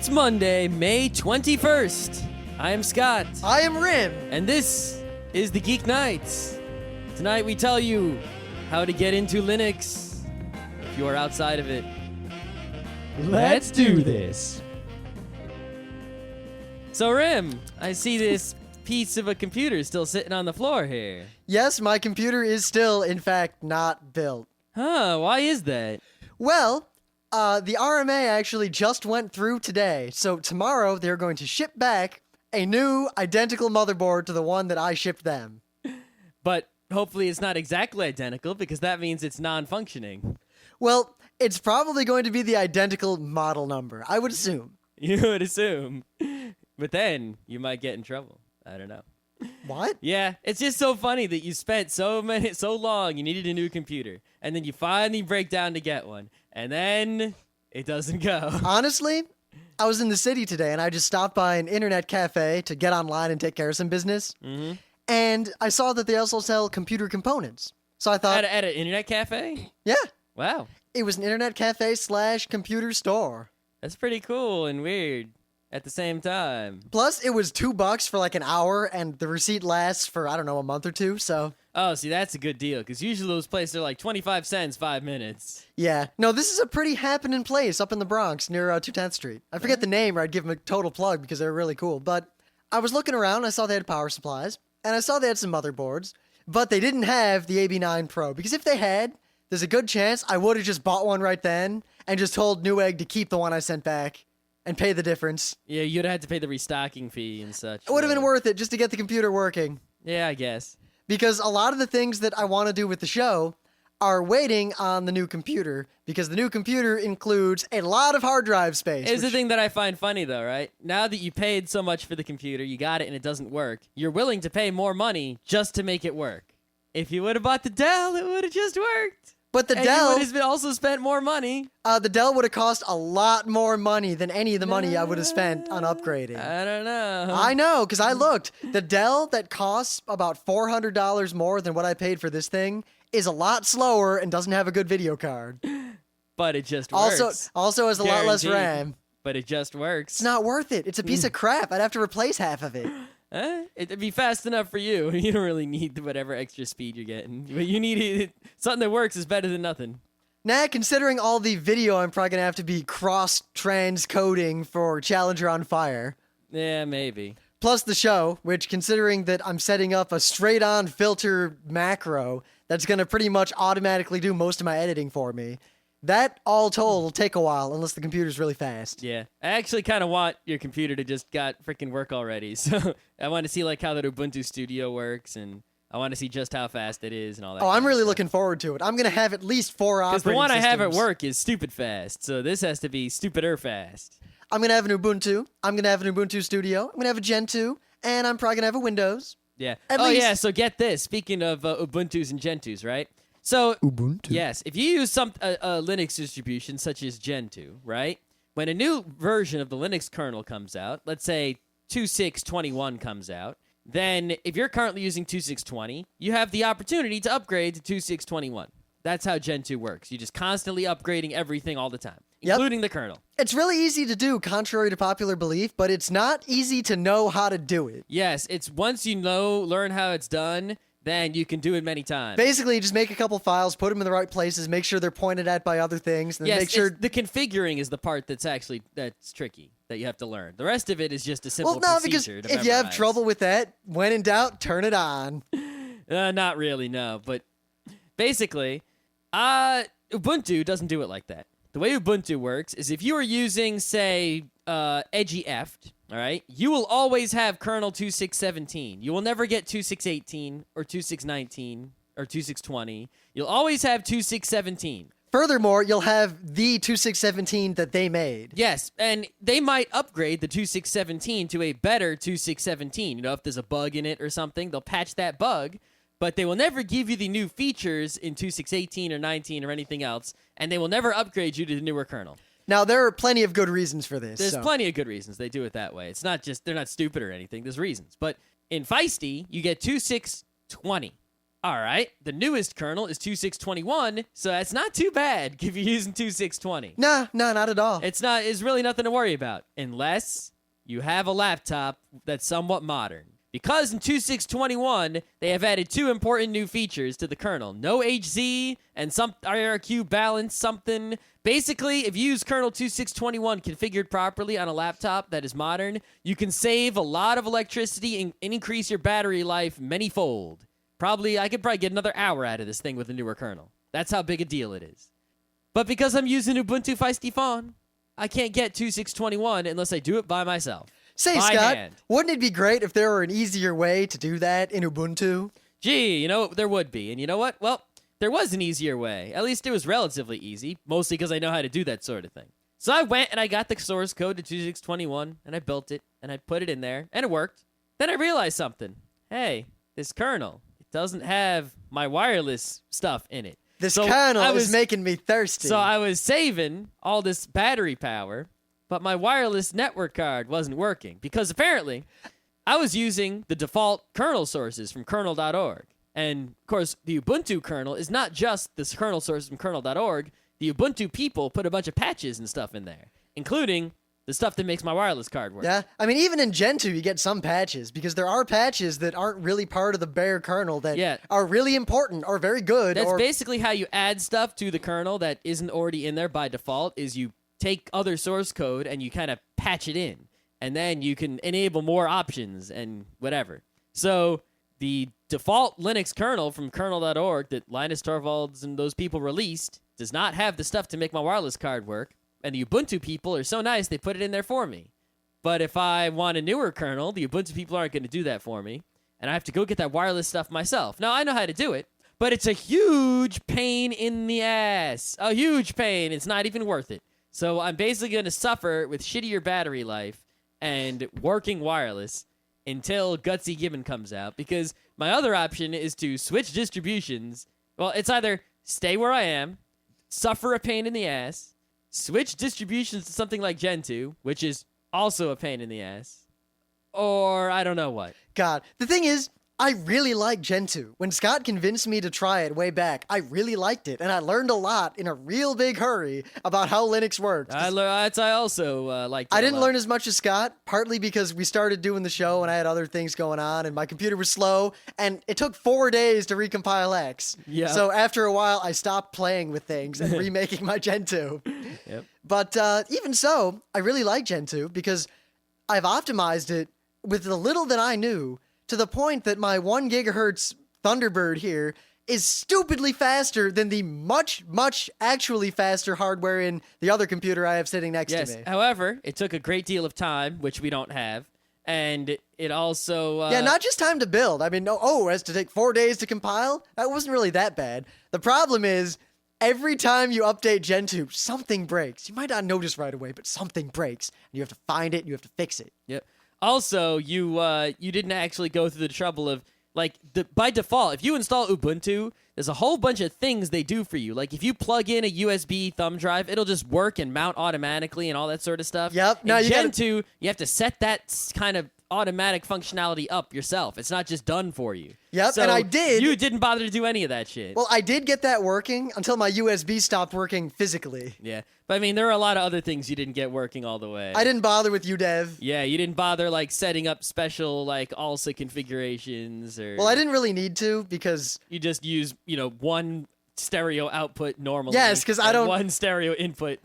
It's Monday, May 21st. I am Scott. I am Rim. And this is the Geeknights. Tonight we tell you how to get into Linux if you are outside of it. Let's do this. So Rim, I see this piece of a computer still sitting on the floor here. Yes, my computer is still, in fact, not built. Huh, why is that? Well, the RMA actually just went through today, so tomorrow they're going to ship back a new identical motherboard to the one that I shipped them. But hopefully it's not exactly identical because that means it's non-functioning. Well, it's probably going to be the identical model number, I would assume. You would assume. But then you might get in trouble. I don't know. What? Yeah, it's just so funny that you spent so long, you needed a new computer, and then you finally break down to get one, and then it doesn't go. Honestly, I was in the city today, and I just stopped by an internet cafe to get online and take care of some business. Mm-hmm. And I saw that they also sell computer components. So I thought... At an internet cafe? Yeah. Wow. It was an internet cafe / computer store. That's pretty cool and weird at the same time. Plus, it was $2 for like an hour, and the receipt lasts for, I don't know, a month or two, so... Oh, see, that's a good deal, because usually those places are like 25 cents, 5 minutes. Yeah. No, this is a pretty happening place up in the Bronx near 210th Street. I forget the name, or I'd give them a total plug because they're really cool. But I was looking around, I saw they had power supplies, and I saw they had some motherboards, but they didn't have the AB9 Pro, because if they had, there's a good chance I would have just bought one right then and just told Newegg to keep the one I sent back and pay the difference. Yeah, you'd have had to pay the restocking fee and such. It would have been worth it just to get the computer working. Yeah, I guess. Because a lot of the things that I want to do with the show are waiting on the new computer, because the new computer includes a lot of hard drive space. Here's the thing that I find funny, though, right? Now that you paid so much for the computer, you got it and it doesn't work, you're willing to pay more money just to make it work. If you would have bought the Dell, it would have just worked. But the and Dell... you would have also spent more money. The Dell would have cost a lot more money than any of the money I would have spent on upgrading. I don't know. I know, because I looked. The Dell that costs about $400 more than what I paid for this thing is a lot slower and doesn't have a good video card. But it just works. Also has a lot less RAM. But it just works. It's not worth it. It's a piece of crap. I'd have to replace half of it. It'd be fast enough for you. You don't really need whatever extra speed you're getting. But you need it. Something that works is better than nothing. Nah, considering all the video I'm probably going to have to be cross-transcoding for Challenger on Fire. Yeah, maybe. Plus the show, which, considering that I'm setting up a straight-on filter macro that's going to pretty much automatically do most of my editing for me, that, all told, will take a while, unless the computer's really fast. Yeah. I actually kind of want your computer to just got freaking work already. So I want to see like how the Ubuntu Studio works, and I want to see just how fast it is and all that. Oh, I'm really looking forward to it. I'm going to have at least 4 operating systems. Because the one I have at work is stupid fast, so this has to be stupider fast. I'm going to have an Ubuntu. I'm going to have an Ubuntu Studio. I'm going to have a Gen 2, and I'm probably going to have a Windows. Yeah. At least... yeah, so get this. Speaking of Ubuntus and Gentus, right? So, Ubuntu. Yes, if you use a Linux distribution such as Gentoo, right? When a new version of the Linux kernel comes out, let's say 2621 comes out, then if you're currently using 2620, you have the opportunity to upgrade to 2621. That's how Gentoo works. You're just constantly upgrading everything all the time, including the kernel. It's really easy to do, contrary to popular belief, but it's not easy to know how to do it. Yes, it's once you learn how it's done, then you can do it many times. Basically, just make a couple files, put them in the right places, make sure they're pointed at by other things, and then make sure... the configuring is the part that's tricky, that you have to learn. The rest of it is just a simple procedure because to memorize. If you have trouble with that, when in doubt, turn it on. Not really, no. But basically, Ubuntu doesn't do it like that. The way Ubuntu works is if you are using, say, edgy-eft, all right, you will always have kernel 2617. You will never get 2618 or 2619 or 2620. You'll always have 2617. Furthermore, you'll have the 2617 that they made. Yes, and they might upgrade the 2617 to a better 2617. You know, if there's a bug in it or something, they'll patch that bug, but they will never give you the new features in 2618 or 19 or anything else, and they will never upgrade you to the newer kernel. Now, there are plenty of good reasons for this. There's plenty of good reasons they do it that way. It's not just, they're not stupid or anything. There's reasons. But in Feisty, you get 2620. All right, the newest kernel is 2.6.21, so that's not too bad if you're using 2.6.20. Nah, not at all. It's really nothing to worry about, unless you have a laptop that's somewhat modern. Because in 2.6.21, they have added 2 important new features to the kernel. No HZ and some IRQ balance something. Basically, if you use kernel 2.6.21 configured properly on a laptop that is modern, you can save a lot of electricity and increase your battery life many-fold. I could probably get another hour out of this thing with a newer kernel. That's how big a deal it is. But because I'm using Ubuntu Feisty Fawn, I can't get 2.6.21 unless I do it by myself. Say, by Scott, hand. wouldn't it be great if there were an easier way to do that in Ubuntu? Gee, there would be. And you know what? Well, there was an easier way. At least it was relatively easy, mostly because I know how to do that sort of thing. So I went and I got the source code to 2.6.21, and I built it, and I put it in there, and it worked. Then I realized something. Hey, this kernel, it doesn't have my wireless stuff in it. This So kernel I is making me thirsty. So I was saving all this battery power, but my wireless network card wasn't working because apparently I was using the default kernel sources from kernel.org. And, of course, the Ubuntu kernel is not just this kernel source from kernel.org. The Ubuntu people put a bunch of patches and stuff in there, including the stuff that makes my wireless card work. Yeah, I mean, even in Gentoo, you get some patches, because there are patches that aren't really part of the bare kernel that are really important or very good. That's basically how you add stuff to the kernel that isn't already in there by default, is you take other source code and you kind of patch it in, and then you can enable more options and whatever. So the default Linux kernel from kernel.org that Linus Torvalds and those people released does not have the stuff to make my wireless card work, and the Ubuntu people are so nice they put it in there for me. But if I want a newer kernel, the Ubuntu people aren't going to do that for me, and I have to go get that wireless stuff myself. Now, I know how to do it, but it's a huge pain in the ass. A huge pain. It's not even worth it. So I'm basically going to suffer with shittier battery life and working wireless until Gutsy Gibbon comes out, because my other option is to switch distributions. Well, it's either stay where I am, suffer a pain in the ass, switch distributions to something like Gentoo, which is also a pain in the ass, or I don't know what. God, the thing is, I really like Gentoo. When Scott convinced me to try it way back, I really liked it, and I learned a lot in a real big hurry about how Linux works. I also liked it I didn't a lot. learn as much as Scott, partly because we started doing the show and I had other things going on, and my computer was slow, and it took 4 days to recompile X. Yeah. So after a while, I stopped playing with things and remaking my Gentoo. Yep. But even so, I really like Gentoo because I've optimized it with the little that I knew, to the point that my 1 gigahertz Thunderbird here is stupidly faster than the much, much actually faster hardware in the other computer I have sitting next to me. However, it took a great deal of time, which we don't have, and it also... Yeah, not just time to build. I mean, as to take 4 days to compile? That wasn't really that bad. The problem is, every time you update Gentoo, something breaks. You might not notice right away, but something breaks, and you have to find it, and you have to fix it. Yep. Also, you didn't actually go through the trouble of, by default, if you install Ubuntu, there's a whole bunch of things they do for you. Like, if you plug in a USB thumb drive, it'll just work and mount automatically and all that sort of stuff. Yep. In Gentoo, you have to set that kind of automatic functionality up yourself. It's not just done for you. Yep, So and I did. You didn't bother to do any of that shit. Well, I did get that working until my USB stopped working physically. Yeah. But, I mean, there are a lot of other things you didn't get working all the way. I didn't bother with UDEV. Yeah, you didn't bother, setting up special, ALSA configurations or... Well, I didn't really need to because... You just use, one stereo output normally. Yes, 'cause I and don't- one stereo input.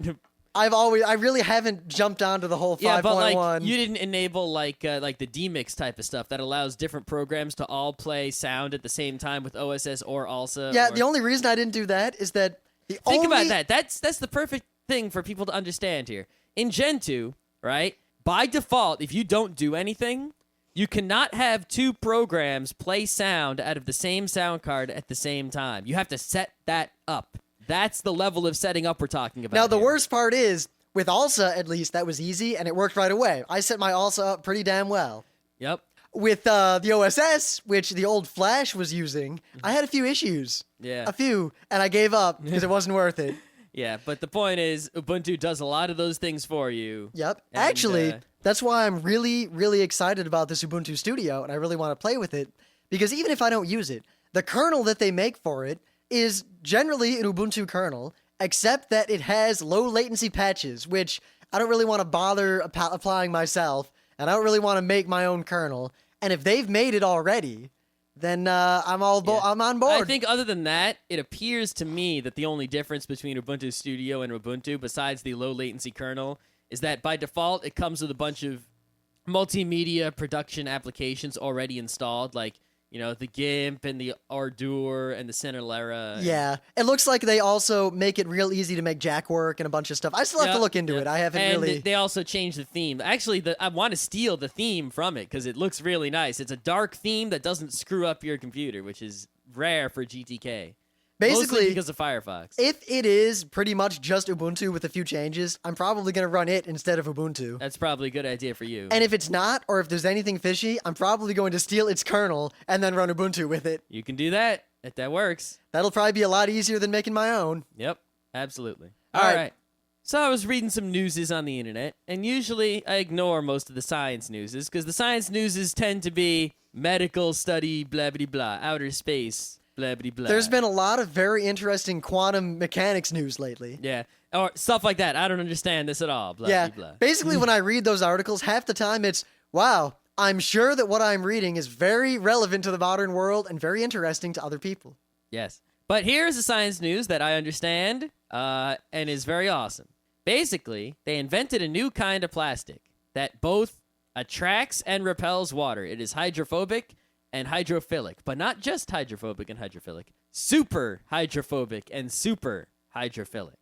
I really haven't jumped onto the whole 5.1. Yeah, but you didn't enable the demix type of stuff that allows different programs to all play sound at the same time with OSS or ALSA. Yeah, or... the only reason I didn't do that is that Think about that. That's the perfect thing for people to understand here. In Gentoo, right? By default, if you don't do anything, you cannot have 2 programs play sound out of the same sound card at the same time. You have to set that up. That's the level of setting up we're talking about. Now, the here. worst part is, with ALSA, at least, that was easy, and it worked right away. I set my ALSA up pretty damn well. Yep. With the OSS, which the old Flash was using, I had a few issues. Yeah. A few, and I gave up because it wasn't worth it. Yeah, but the point is, Ubuntu does a lot of those things for you. Yep. And, Actually, that's why I'm really, really excited about this Ubuntu Studio, and I really want to play with it, because even if I don't use it, the kernel that they make for it is generally an Ubuntu kernel, except that it has low latency patches, which I don't really want to bother applying myself, and I don't really want to make my own kernel. And if they've made it already, then I'm on board. I think other than that, it appears to me that the only difference between Ubuntu Studio and Ubuntu, besides the low latency kernel, is that by default it comes with a bunch of multimedia production applications already installed, like the GIMP and the Ardour and the Centerlera. Yeah, it looks like they also make it real easy to make Jack work and a bunch of stuff. I still have to look into it. I haven't really. They also changed the theme. Actually, I want to steal the theme from it because it looks really nice. It's a dark theme that doesn't screw up your computer, which is rare for GTK. Basically, mostly because of Firefox. If it is pretty much just Ubuntu with a few changes, I'm probably going to run it instead of Ubuntu. That's probably a good idea for you. And if it's not, or if there's anything fishy, I'm probably going to steal its kernel and then run Ubuntu with it. You can do that if that works. That'll probably be a lot easier than making my own. Yep, absolutely. All right. So I was reading some newses on the internet, and usually I ignore most of the science newses because the science newses tend to be medical study, blah, blah, blah, outer space, blah, blah, blah. There's been a lot of very interesting quantum mechanics news lately. Yeah, or stuff like that. I don't understand this at all, blah, Yeah, blah, blah. basically when I read those articles, half the time it's, wow, I'm sure that what I'm reading is very relevant to the modern world and very interesting to other people. Yes. But here's the science news that I understand and is very awesome. Basically, they invented a new kind of plastic that both attracts and repels water. It is hydrophobic and hydrophilic, but not just hydrophobic and hydrophilic. Super hydrophobic and super hydrophilic.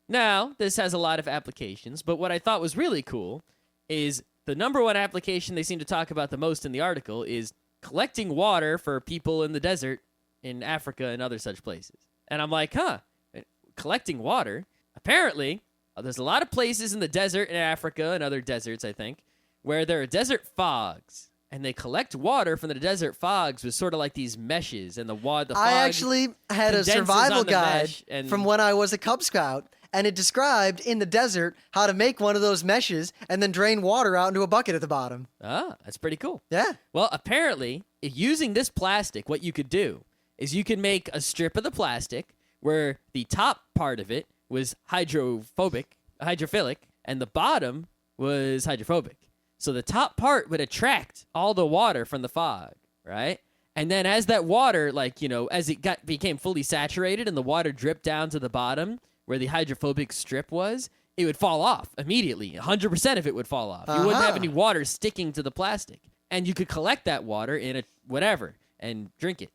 Now, this has a lot of applications, but what I thought was really cool is the number one application they seem to talk about the most in the article is collecting water for people in the desert in Africa and other such places. And I'm like, collecting water? Apparently, there's a lot of places in the desert in Africa and other deserts, I think, where there are desert fogs. And they collect water from the desert fogs with sort of like these meshes, and the fog. I actually had a condenses survival on the guide mesh and- from when I was a Cub Scout, and it described in the desert how to make one of those meshes and then drain water out into a bucket at the bottom. Ah, that's pretty cool. Yeah. Well, apparently, using this plastic, what you could do is you could make a strip of the plastic where the top part of it was hydrophilic, and the bottom was hydrophobic. So the top part would attract all the water from the fog, right? And then as that water, as it became fully saturated and the water dripped down to the bottom where the hydrophobic strip was, it would fall off immediately. 100% of it would fall off. You wouldn't have any water sticking to the plastic. And you could collect that water in a whatever and drink it.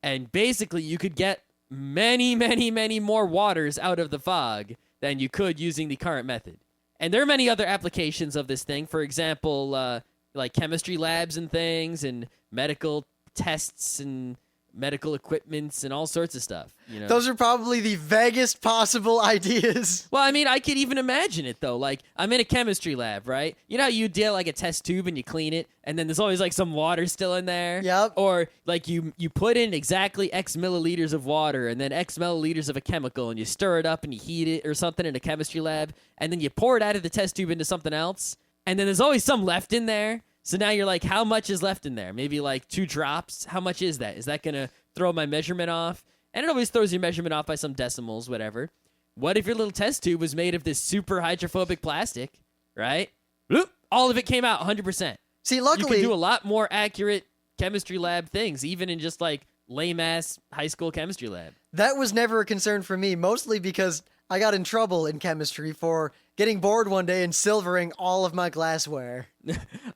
And basically you could get many, many, many more waters out of the fog than you could using the current method. And there are many other applications of this thing. For example, like chemistry labs and things, and medical tests and medical equipments and all sorts of stuff. Those are probably the vaguest possible ideas. Well, I mean, I could even imagine it, though. Like, I'm in a chemistry lab, right? You know how you deal like a test tube and you clean it, and then there's always like some water still in there? Yep. Or like you put in exactly X milliliters of water and then X milliliters of a chemical, and you stir it up and you heat it or something in a chemistry lab, and then you pour it out of the test tube into something else, and then there's always some left in there. So now you're like, how much is left in there? Maybe like 2 drops. How much is that? Is that going to throw my measurement off? And it always throws your measurement off by some decimals, whatever. What if your little test tube was made of this super hydrophobic plastic, right? Bloop, all of it came out 100%. See, luckily, you can do a lot more accurate chemistry lab things, even in just like lame-ass high school chemistry lab. that was never a concern for me, mostly because I got in trouble in chemistry for getting bored one day and silvering all of my glassware.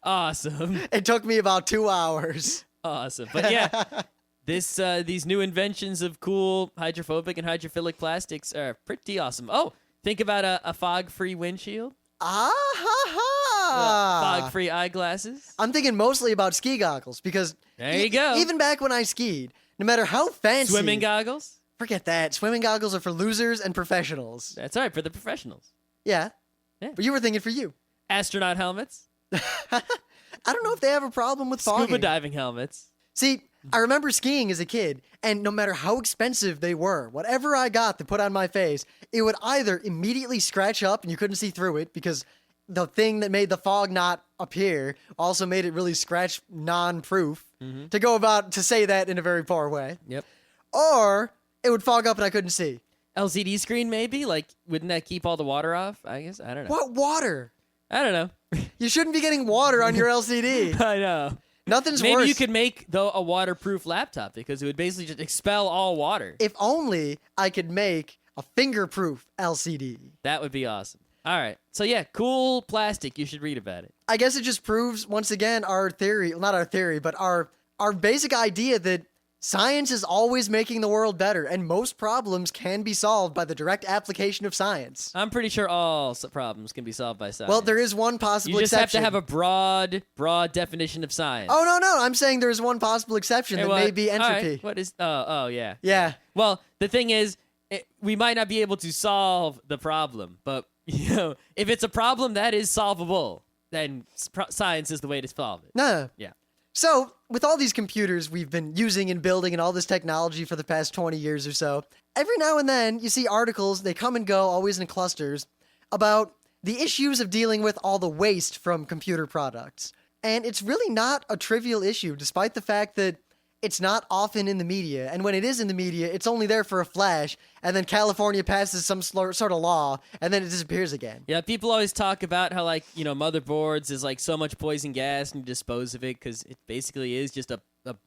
Awesome. It took me about 2 hours. Awesome. But yeah, these new inventions of cool hydrophobic and hydrophilic plastics are pretty awesome. Oh, think about a fog-free windshield. Fog-free eyeglasses. I'm thinking mostly about ski goggles because There you go. Even back when I skied, no matter how fancy, Swimming goggles. forget that. Swimming goggles are for losers and professionals. That's all right, for the professionals. Yeah. Yeah. But you were thinking for you. Astronaut helmets. I don't know if they have a problem with fogging. Scuba diving helmets. See, I remember skiing as a kid, and no matter how expensive they were, whatever I got to put on my face, it would either immediately scratch up and you couldn't see through it because the thing that made the fog not appear also made it really scratch non-proof, to go about to say that in a very poor way. Yep. Or it would fog up and I couldn't see. LCD screen, maybe? Like, wouldn't that keep all the water off? I guess. I don't know. What water? I don't know. You shouldn't be getting water on your LCD. I know. Nothing's Maybe worse. you could make, though, a waterproof laptop because it would basically just expel all water. If only I could make a finger-proof LCD. That would be awesome. All right. So, yeah, cool plastic. You should read about it. I guess it just proves, once again, our theory, well, not our theory, but our basic idea that science is always making the world better, and most problems can be solved by the direct application of science. I'm pretty sure all problems can be solved by science. Well, there is one possible You just exception. have to have a broad definition of science. Oh, no. I'm saying there is one possible exception that may be All right, entropy. what is... Oh, yeah. Yeah. Well, the thing is, we might not be able to solve the problem, but, if it's a problem that is solvable, then science is the way to solve it. No. Yeah. So, with all these computers we've been using and building and all this technology for the past 20 years or so, every now and then you see articles, they come and go, always in clusters, about the issues of dealing with all the waste from computer products. And it's really not a trivial issue, despite the fact that it's not often in the media. And when it is in the media, it's only there for a flash, and then California passes some sort of law, and then it disappears again. Yeah, people always talk about how, like, motherboards is like so much poison gas and you dispose of it because it basically is just a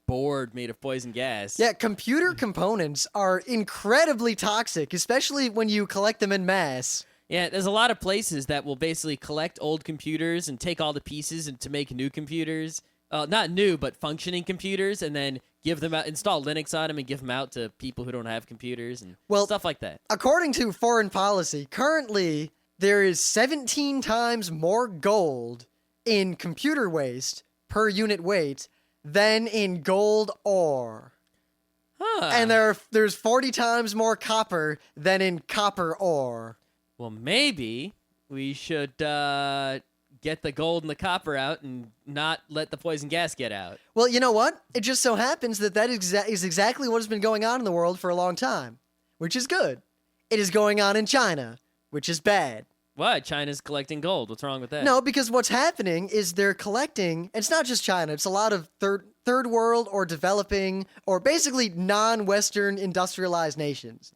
board made of poison gas. Yeah, computer components are incredibly toxic, especially when you collect them in mass. Yeah, there's a lot of places that will basically collect old computers and take all the pieces and to make new computers. Not new, but functioning computers, and then give them out, install Linux on them, and give them out to people who don't have computers and stuff like that. According to foreign policy, currently there is 17 times more gold in computer waste per unit weight than in gold ore. Huh. And there's 40 times more copper than in copper ore. Well, maybe we should get the gold and the copper out and not let the poison gas get out. Well, you know what? It just so happens that is exactly what has been going on in the world for a long time, which is good. It is going on in China, which is bad. What? China's collecting gold. What's wrong with that? No, because what's happening is they're collecting, it's not just China, it's a lot of third world or developing or basically non-Western industrialized nations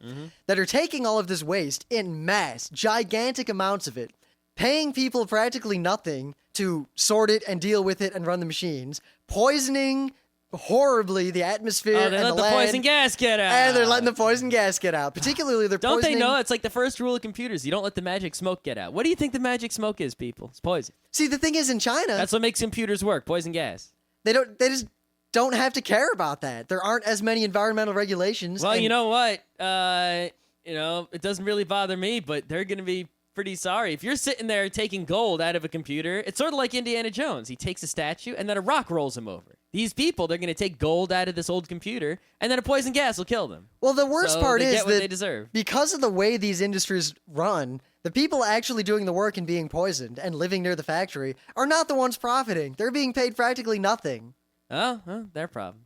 that are taking all of this waste in mass, gigantic amounts of it, paying people practically nothing to sort it and deal with it and run the machines, poisoning horribly the atmosphere they and let the land, poison gas get out. and they're letting the poison gas get out. Particularly, they're Don't poisoning... they know it's like the first rule of computers? You don't let the magic smoke get out. What do you think the magic smoke is, people? It's poison. See, the thing is, in China, That's what makes computers work. Poison gas. they just don't have to care about that. There aren't as many environmental regulations. Well, and- you know what? It doesn't really bother me, but they're going to be pretty sorry. If you're sitting there taking gold out of a computer, it's sort of like Indiana Jones. He takes a statue, and then a rock rolls him over. These people, they're going to take gold out of this old computer, and then a poison gas will kill them. Well, the worst So part they is get what that they deserve. because of the way these industries run, the people actually doing the work and being poisoned and living near the factory are not the ones profiting. They're being paid practically nothing. Oh, well, their problem.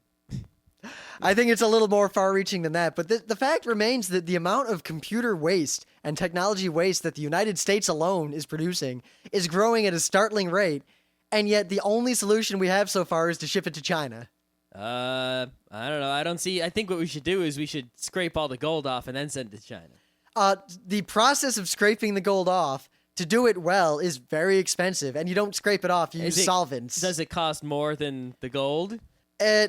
I think it's a little more far-reaching than that, but the fact remains that the amount of computer waste and technology waste that the United States alone is producing is growing at a startling rate, and yet the only solution we have so far is to ship it to China. I don't know. I think what we should do is we should scrape all the gold off and then send it to China. The process of scraping the gold off, to do it well, is very expensive, and you don't scrape it off, you use solvents. Does it cost more than the gold?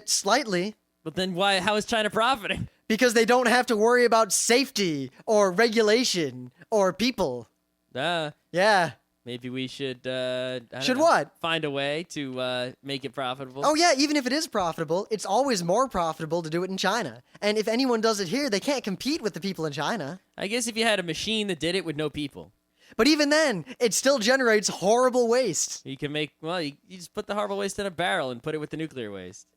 Slightly. But then why? How is China profiting? Because they don't have to worry about safety or regulation or people. Yeah. Maybe we should. I don't Should know, what? Find a way to make it profitable. Oh, yeah, even if it is profitable, it's always more profitable to do it in China. And if anyone does it here, they can't compete with the people in China. I guess if you had a machine that did it with no people, But even then, it still generates horrible waste. you can make. Well, you just put the horrible waste in a barrel and put it with the nuclear waste.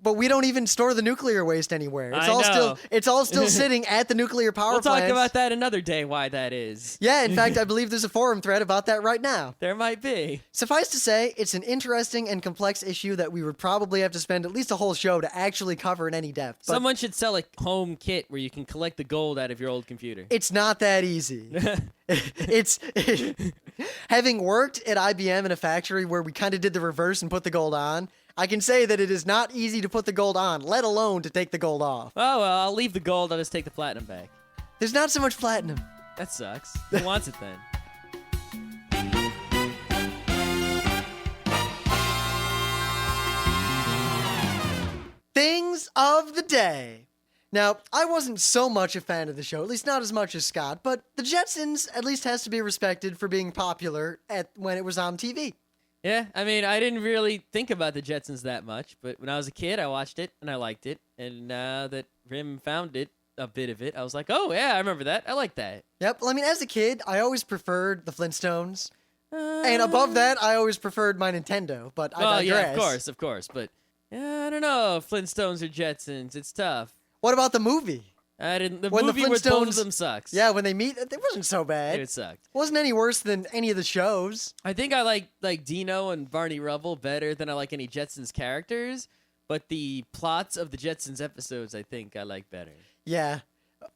But we don't even store the nuclear waste anywhere. I know. It's all still sitting at the nuclear power We'll plants. talk about that another day, why that is. Yeah, in fact, I believe there's a forum thread about that right now. There might be. Suffice to say, it's an interesting and complex issue that we would probably have to spend at least a whole show to actually cover in any depth. But Someone should sell a home kit where you can collect the gold out of your old computer. it's not that easy. It's having worked at IBM in a factory where we kind of did the reverse and put the gold on. I can say that it is not easy to put the gold on, let alone to take the gold off. Oh, well, I'll leave the gold. I'll just take the platinum back. There's not so much platinum. That sucks. Who wants it then? Things of the day. Now, I wasn't so much a fan of the show, at least not as much as Scott, but the Jetsons at least has to be respected for being popular when it was on TV. Yeah, I mean, I didn't really think about the Jetsons that much, but when I was a kid, I watched it and I liked it. And now that Rim found it, a bit of it, I was like, oh, yeah, I remember that. I like that. Yep, well, I mean, as a kid, I always preferred the Flintstones. And above that, I always preferred my Nintendo, but I digress. Yeah, of course. But I don't know, Flintstones or Jetsons. It's tough. What about the movie? The When the movie with both of Flintstones- them sucks. Yeah, when they meet, it wasn't so bad. It sucked. Wasn't any worse than any of the shows. I think I like Dino and Barney Rubble better than I like any Jetsons characters, but the plots of the Jetsons episodes I think I like better. Yeah,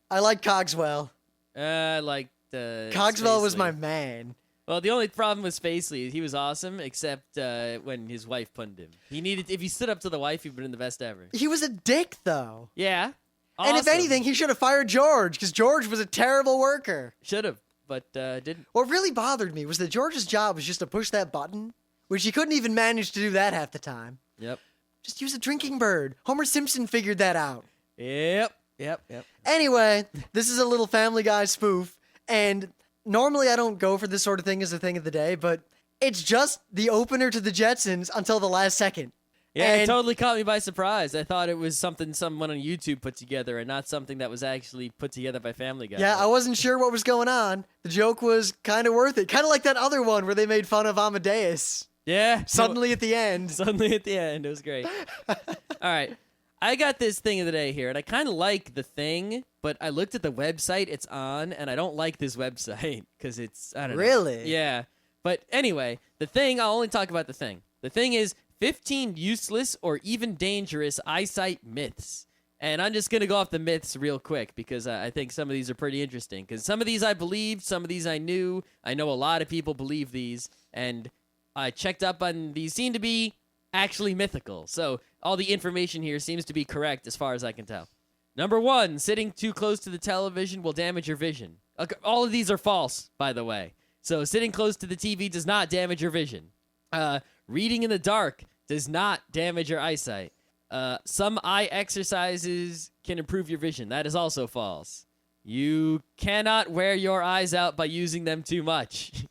I like Cogswell. I liked Cogswell was Spacely. my man. Well, the only problem with Spacely is he was awesome, except when his wife punned him. If he stood up to the wife, he'd been the best ever. He was a dick, though. Yeah. And if awesome. anything, he should have fired George, because George was a terrible worker. Should have, but didn't. What really bothered me was that George's job was just to push that button, which he couldn't even manage to do that half the time. Yep. Just use a drinking bird. Homer Simpson figured that out. Yep. Anyway, this is a little Family Guy spoof, and normally I don't go for this sort of thing as a thing of the day, but it's just the opener to the Jetsons until the last second. Yeah, it And- totally caught me by surprise. I thought it was something someone on YouTube put together and not something that was actually put together by Family Guy. Yeah, I wasn't sure what was going on. The joke was kind of worth it. Kind of like that other one where they made fun of Amadeus. Yeah. Suddenly at the end. Suddenly at the end. It was great. All right. I got this thing of the day here, and I kind of like the thing, but I looked at the website it's on, and I don't like this website because it's, I don't know. Really? Yeah. But anyway, the thing, I'll only talk about the thing. The thing is 15 useless or even dangerous eyesight myths. And I'm just going to go off the myths real quick because I think some of these are pretty interesting. Because some of these I believed, some of these I knew. I know a lot of people believe these, and I checked up on these seem to be actually mythical. So all the information here seems to be correct as far as I can tell. Number 1, sitting too close to the television will damage your vision. Okay, all of these are false, by the way. So sitting close to the TV does not damage your vision. Reading in the dark does not damage your eyesight. Some eye exercises can improve your vision. That is also false. You cannot wear your eyes out by using them too much.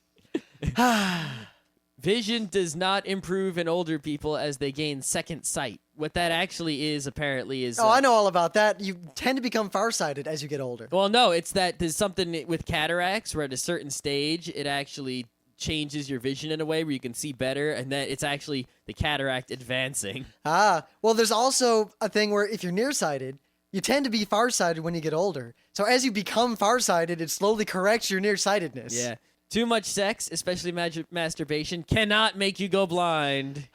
Vision does not improve in older people as they gain second sight. What that actually is, apparently, is... Oh, I know all about that. You tend to become farsighted as you get older. Well, no, it's that there's something with cataracts where at a certain stage, it actually changes your vision in a way where you can see better, and then it's actually the cataract advancing. Well, there's also a thing where if you're nearsighted, you tend to be farsighted when you get older. So as you become farsighted, it slowly corrects your nearsightedness. Yeah. Too much sex, especially masturbation, cannot make you go blind.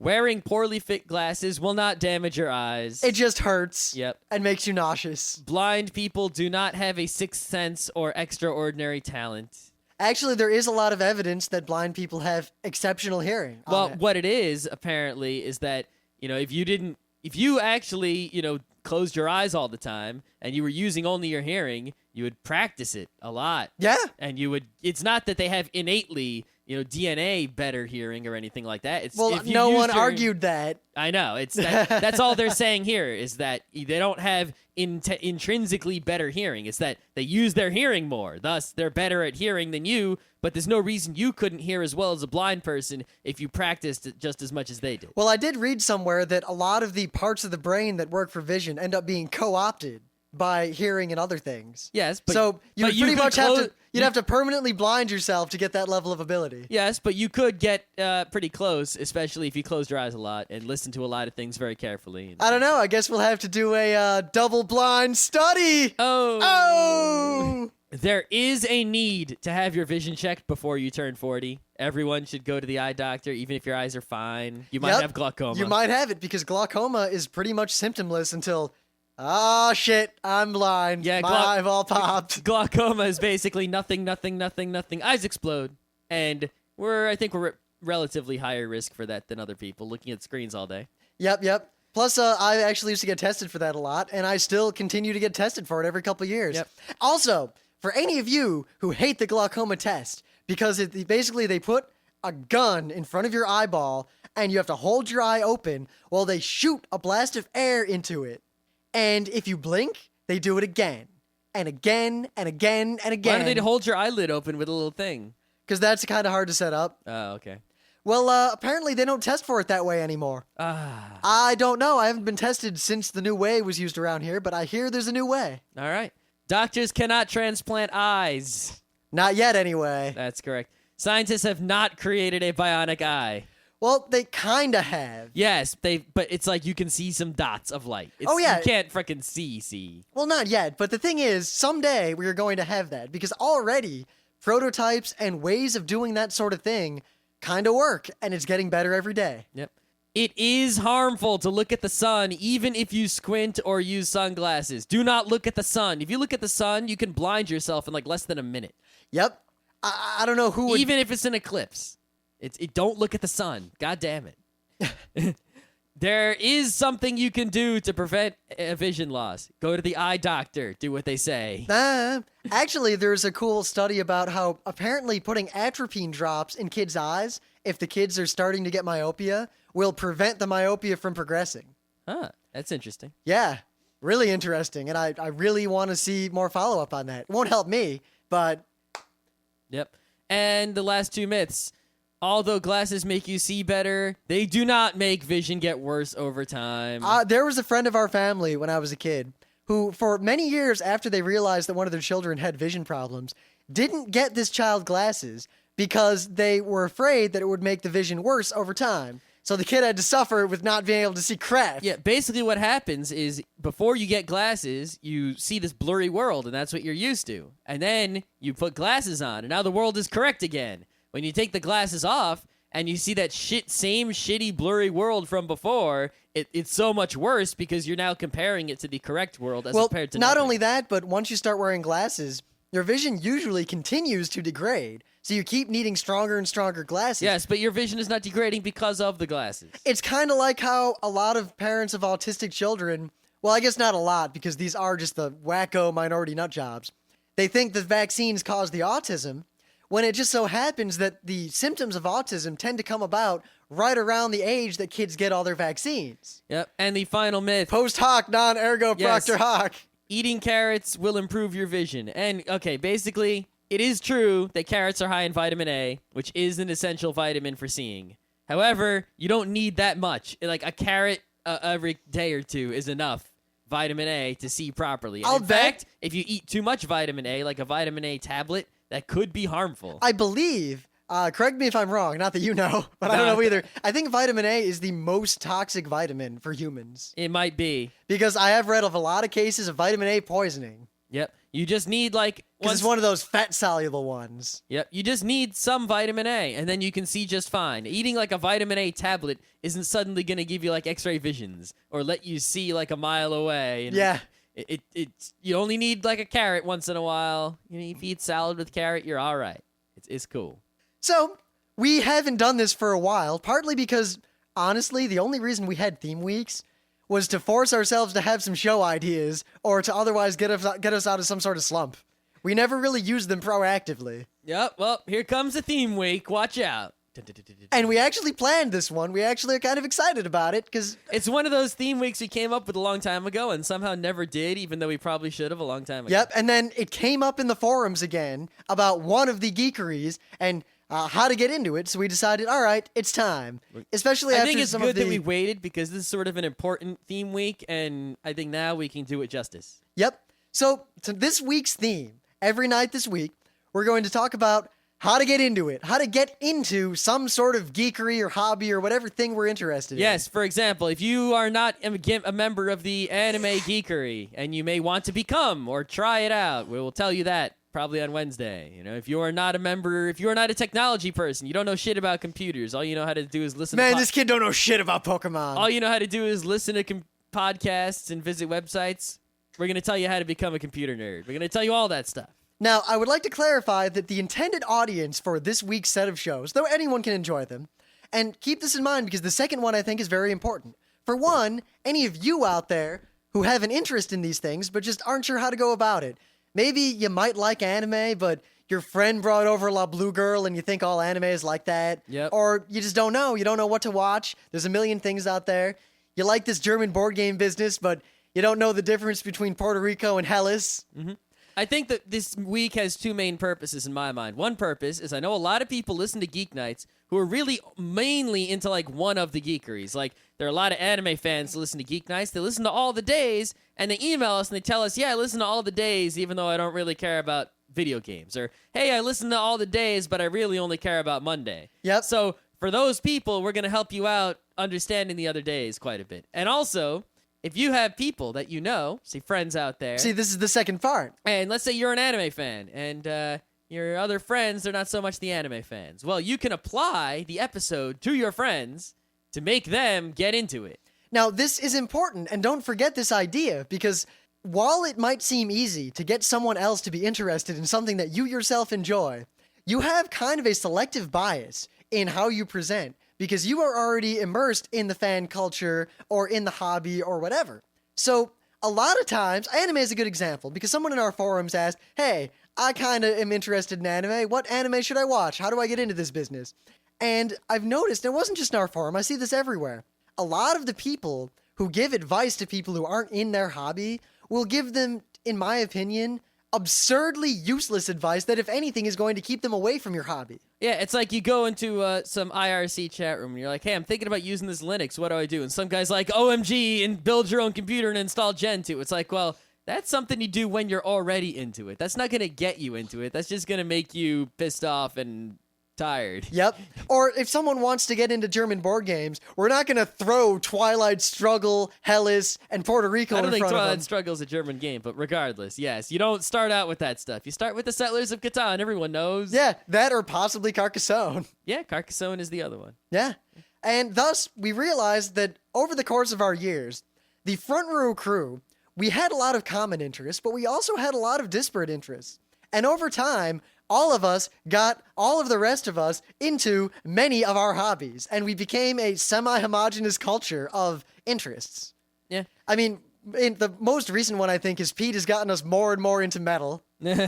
Wearing poorly fit glasses will not damage your eyes. It just hurts. Yep. And makes you nauseous. Blind people do not have a sixth sense or extraordinary talent. Actually, there is a lot of evidence that blind people have exceptional hearing. Well, what it is, apparently, is that, if you actually, closed your eyes all the time and you were using only your hearing, you would practice it a lot. Yeah. And it's not that they have innately, DNA better hearing or anything like that. It's Well, if you no used one your- argued that. I know. It's that's all they're saying here is that they don't have intrinsically better hearing. It's that they use their hearing more. Thus, they're better at hearing than you, but there's no reason you couldn't hear as well as a blind person if you practiced it just as much as they did. Well, I did read somewhere that a lot of the parts of the brain that work for vision end up being co-opted by hearing and other things. Yes, but so you but would pretty could much have close- to. You'd have to permanently blind yourself to get that level of ability. Yes, but you could get pretty close, especially if you closed your eyes a lot and listened to a lot of things very carefully. I don't know. I guess we'll have to do a double blind study. Oh. Oh. There is a need to have your vision checked before you turn 40. Everyone should go to the eye doctor, even if your eyes are fine. You might Yep. have glaucoma. You might have it because glaucoma is pretty much symptomless until, shit, I'm blind. Yeah, my eyeball popped. Glaucoma is basically nothing. Eyes explode. And I think we're relatively higher risk for that than other people looking at screens all day. Yep. Plus, I actually used to get tested for that a lot, and I still continue to get tested for it every couple years. Yep. Also, for any of you who hate the glaucoma test, because basically they put a gun in front of your eyeball, and you have to hold your eye open while they shoot a blast of air into it. And if you blink, they do it again, and again, and again, and again. Why do they hold your eyelid open with a little thing? Because that's kind of hard to set up. Oh, okay. Well, apparently they don't test for it that way anymore. I don't know. I haven't been tested since the new way was used around here, but I hear there's a new way. All right. Doctors cannot transplant eyes. Not yet, anyway. That's correct. Scientists have not created a bionic eye. Well, they kind of have. Yes, but it's like you can see some dots of light. Oh, yeah. You can't frickin' see. Well, not yet, but the thing is, someday we are going to have that, because already prototypes and ways of doing that sort of thing kind of work, and it's getting better every day. Yep. It is harmful to look at the sun, even if you squint or use sunglasses. Do not look at the sun. If you look at the sun, you can blind yourself in like less than a minute. Yep. I don't know who would... Even if it's an eclipse. Don't look at the sun. God damn it. There is something you can do to prevent vision loss. Go to the eye doctor. Do what they say. Actually, there's a cool study about how apparently putting atropine drops in kids' eyes, if the kids are starting to get myopia, will prevent the myopia from progressing. Huh. That's interesting. Yeah, really interesting, and I really want to see more follow-up on that. It won't help me, but... Yep. And the last two myths. Although glasses make you see better, they do not make vision get worse over time. There was a friend of our family when I was a kid who, for many years after they realized that one of their children had vision problems, didn't get this child glasses because they were afraid that it would make the vision worse over time. So the kid had to suffer with not being able to see crap. Yeah, basically what happens is before you get glasses, you see this blurry world, and that's what you're used to. And then you put glasses on, and now the world is correct again. When you take the glasses off and you see that same shitty blurry world from before, it's so much worse because you're now comparing it to the correct world as compared to not nothing. only that, but once you start wearing glasses, your vision usually continues to degrade. So you keep needing stronger and stronger glasses. Yes, but your vision is not degrading because of the glasses. It's kind of like how a lot of parents of autistic children, well, I guess not a lot because these are just the wacko minority nut jobs. They think that vaccines cause the autism, when it just so happens that the symptoms of autism tend to come about right around the age that kids get all their vaccines. Yep, and the final myth. Post hoc, non ergo Yes. proctor hoc. Eating carrots will improve your vision. And, okay, basically, it is true that carrots are high in vitamin A, which is an essential vitamin for seeing. However, you don't need that much. Like, a carrot every day or two is enough vitamin A to see properly. And I'll in bet- fact, if you eat too much vitamin A, like a vitamin A tablet, that could be harmful. I believe, correct me if I'm wrong, not that you know, but I don't know either. I think vitamin A is the most toxic vitamin for humans. It might be. Because I have read of a lot of cases of vitamin A poisoning. Yep. You just need, like... Because it's one of those fat-soluble ones. Yep, you just need some vitamin A, and then you can see just fine. Eating like a vitamin A tablet isn't suddenly going to give you like X-ray visions or let you see like a mile away. And Yeah. It's you only need like a carrot once in a while. You know, if you eat salad with carrot, you're all right. It's cool. So, we haven't done this for a while, partly because, honestly, the only reason we had theme weeks was to force ourselves to have some show ideas or to otherwise get us out of some sort of slump. We never really used them proactively. Yep. Well, here comes the theme week. Watch out. And we actually planned this one. We actually are kind of excited about it because It's one of those theme weeks we came up with a long time ago and somehow never did, even though we probably should have a long time ago. Yep, and then it came up in the forums again about one of the geekeries, and how to get into it. So we decided, all right, it's time. Especially I after think it's some good of the... that we waited because this is sort of an important theme week, and I think now we can do it justice. Yep. So to this week's theme, every night this week, we're going to talk about how to get into it, how to get into some sort of geekery or hobby or whatever thing we're interested in. Yes, for example, if you are not a member of the anime geekery and you may want to become or try it out, we will tell you that probably on Wednesday. You know, if you are not a member, if you are not a technology person, you don't know shit about computers, all you know how to do is listen Man, to this kid don't know shit about Pokemon. all you know how to do is listen to podcasts and visit websites. We're going to tell you how to become a computer nerd. We're going to tell you all that stuff. Now, I would like to clarify that the intended audience for this week's set of shows, though anyone can enjoy them, and keep this in mind because the second one I think is very important. For one, any of you out there who have an interest in these things but just aren't sure how to go about it. Maybe you might like anime, but your friend brought over La Blue Girl and you think all anime is like that. Yep. Or you just don't know. You don't know what to watch. There's a million things out there. You like this German board game business, but you don't know the difference between Puerto Rico and Hellas. I think that this week has two main purposes in my mind. One purpose is I know a lot of people listen to Geeknights who are really mainly into like one of the geekeries. Like there are a lot of anime fans who listen to Geeknights. They listen to All the Days and they email us and they tell us, yeah, I listen to All the Days even though I don't really care about video games. Or, hey, I listen to All the Days, but I really only care about Monday. Yep. So for those people, we're going to help you out understanding the other days quite a bit. And also, if you have people that you know, say friends out there. See, this is the second part. And let's say you're an anime fan, and your other friends, they're not so much the anime fans. Well, you can apply the episode to your friends to make them get into it. Now, this is important, and don't forget this idea, because while it might seem easy to get someone else to be interested in something that you yourself enjoy, you have kind of a selective bias in how you present, because you are already immersed in the fan culture or in the hobby or whatever. So a lot of times, anime is a good example, because someone in our forums asked, hey, I kind of am interested in anime. What anime should I watch? How do I get into this business? And I've noticed, it wasn't just in our forum, I see this everywhere. A lot of the people who give advice to people who aren't in their hobby will give them, in my opinion, absurdly useless advice that, if anything, is going to keep them away from your hobby. Yeah, it's like you go into some IRC chat room and you're like, hey, I'm thinking about using this Linux. What do I do? And some guy's like, OMG, and build your own computer and install Gentoo. It's like, well, that's something you do when you're already into it. That's not going to get you into it. That's just going to make you pissed off and tired. Yep. Or if someone wants to get into German board games, we're not going to throw Twilight Struggle, Hellas, and Puerto Rico I don't in think front of Twilight them. Struggle's a German game, but regardless, yes, you don't start out with that stuff. You start with the Settlers of Catan. Everyone knows. Yeah, that or possibly Carcassonne. Yeah, Carcassonne is the other one. Yeah. And thus, we realized that over the course of our years, the Front Row crew, we had a lot of common interests, but we also had a lot of disparate interests. And over time, all of us got all of the rest of us into many of our hobbies, and we became a semi-homogenous culture of interests. Yeah. I mean, in the most recent one, I think, is Pete has gotten us more and more into metal. Well,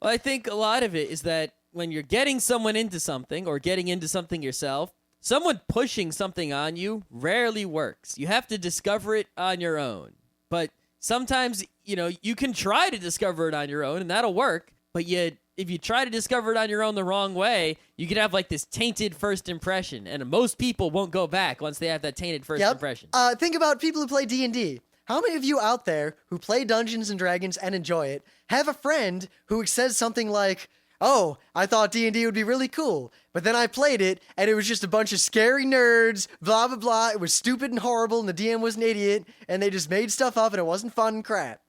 I think a lot of it is that when you're getting someone into something or getting into something yourself, someone pushing something on you rarely works. You have to discover it on your own. But sometimes, you know, you can try to discover it on your own and that'll work. But yet, if you try to discover it on your own the wrong way, you could have like this tainted first impression. And most people won't go back once they have that tainted first impression. Think about people who play D&D. How many of you out there who play Dungeons & Dragons and enjoy it have a friend who says something like, oh, I thought D&D would be really cool, but then I played it, and it was just a bunch of scary nerds, blah, blah, blah. It was stupid and horrible, and the DM was an idiot, and they just made stuff up, and it wasn't fun and crap.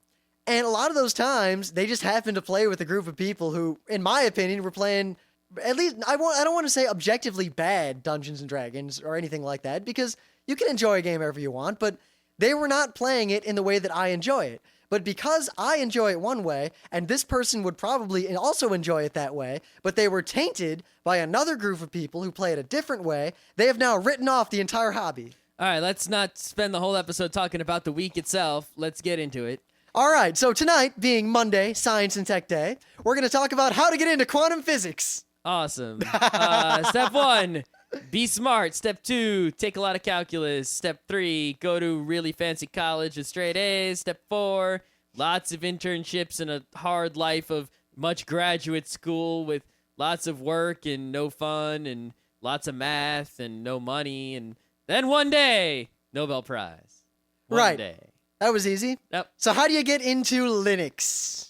And a lot of those times, they just happened to play with a group of people who, in my opinion, were playing, at least, I don't want to say objectively bad Dungeons & Dragons or anything like that, because you can enjoy a game however you want, but they were not playing it in the way that I enjoy it. But because I enjoy it one way, and this person would probably also enjoy it that way, but they were tainted by another group of people who play it a different way, they have now written off the entire hobby. All right, let's not spend the whole episode talking about the week itself. Let's get into it. All right, so tonight, being Monday, Science and Tech Day, we're going to talk about how to get into quantum physics. Awesome. Step 1, be smart. Step 2, take a lot of calculus. Step 3, go to really fancy college with straight A's. Step 4, lots of internships and a hard life of much graduate school with lots of work and no fun and lots of math and no money. And then one day, Nobel Prize. One Right. day. That was easy. Yep. So how do you get into Linux?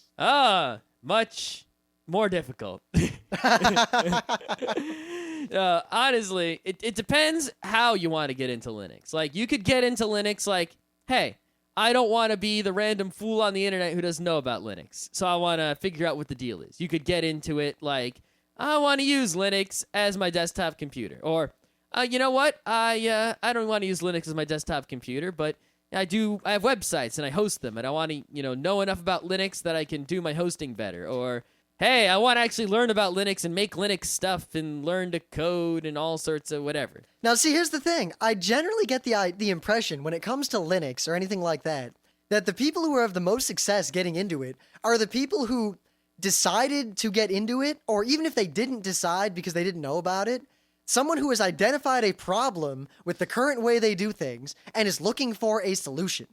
Much more difficult. Honestly, it depends how you want to get into Linux. Like, you could get into Linux like, hey, I don't want to be the random fool on the internet who doesn't know about Linux, so I want to figure out what the deal is. You could get into it like, I want to use Linux as my desktop computer. Or, you know what? I don't want to use Linux as my desktop computer, but I have websites and I host them, and I want to, know enough about Linux that I can do my hosting better. Or, hey, I want to actually learn about Linux and make Linux stuff and learn to code and all sorts of whatever. Now, see, here's the thing. I generally get the impression when it comes to Linux or anything like that the people who have the most success getting into it are the people who decided to get into it, or even if they didn't decide because they didn't know about it, someone who has identified a problem with the current way they do things and is looking for a solution.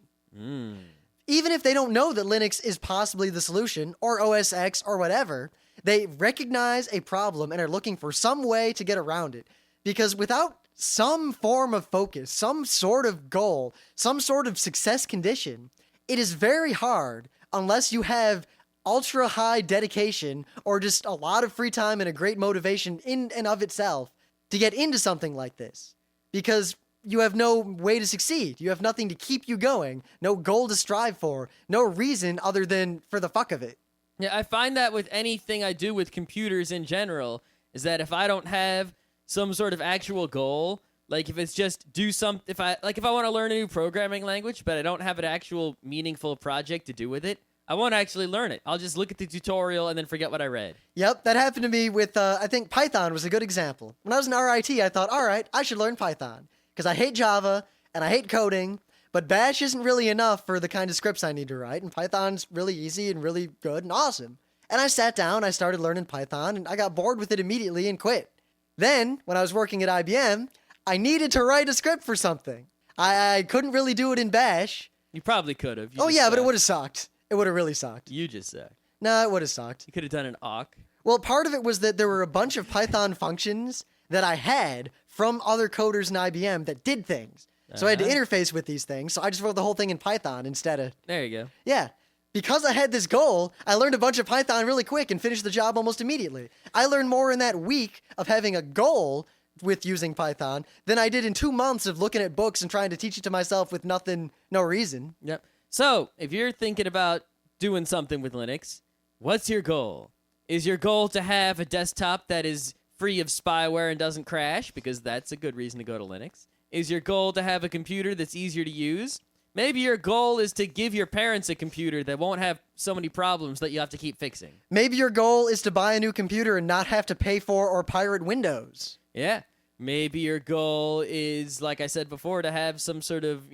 Even if they don't know that Linux is possibly the solution, or OS X, or whatever, they recognize a problem and are looking for some way to get around it. Because without some form of focus, some sort of goal, some sort of success condition, it is very hard, unless you have ultra high dedication or just a lot of free time and a great motivation in and of itself, to get into something like this. Because you have no way to succeed. You have nothing to keep you going, no goal to strive for, no reason other than for the fuck of it. Yeah, I find that with anything I do with computers in general, is that if I don't have some sort of actual goal, like if it's just if I want to learn a new programming language, but I don't have an actual meaningful project to do with it, I won't actually learn it. I'll just look at the tutorial and then forget what I read. Yep, that happened to me with, I think Python was a good example. When I was in RIT, I thought, all right, I should learn Python. Because I hate Java, and I hate coding, but Bash isn't really enough for the kind of scripts I need to write, and Python's really easy and really good and awesome. And I sat down, I started learning Python, and I got bored with it immediately and quit. Then, when I was working at IBM, I needed to write a script for something. I couldn't really do it in Bash. You probably could have. Oh yeah, but it would have sucked. It would have really sucked. You just sucked. No, it would have sucked. You could have done an awk. Well, part of it was that there were a bunch of Python functions that I had from other coders in IBM that did things. So I had to interface with these things, so I just wrote the whole thing in Python instead of... There you go. Yeah. Because I had this goal, I learned a bunch of Python really quick and finished the job almost immediately. I learned more in that week of having a goal with using Python than I did in 2 months of looking at books and trying to teach it to myself with no reason. Yep. So, if you're thinking about doing something with Linux, what's your goal? Is your goal to have a desktop that is free of spyware and doesn't crash? Because that's a good reason to go to Linux. Is your goal to have a computer that's easier to use? Maybe your goal is to give your parents a computer that won't have so many problems that you have to keep fixing. Maybe your goal is to buy a new computer and not have to pay for or pirate Windows. Yeah. Maybe your goal is, like I said before, to have some sort of,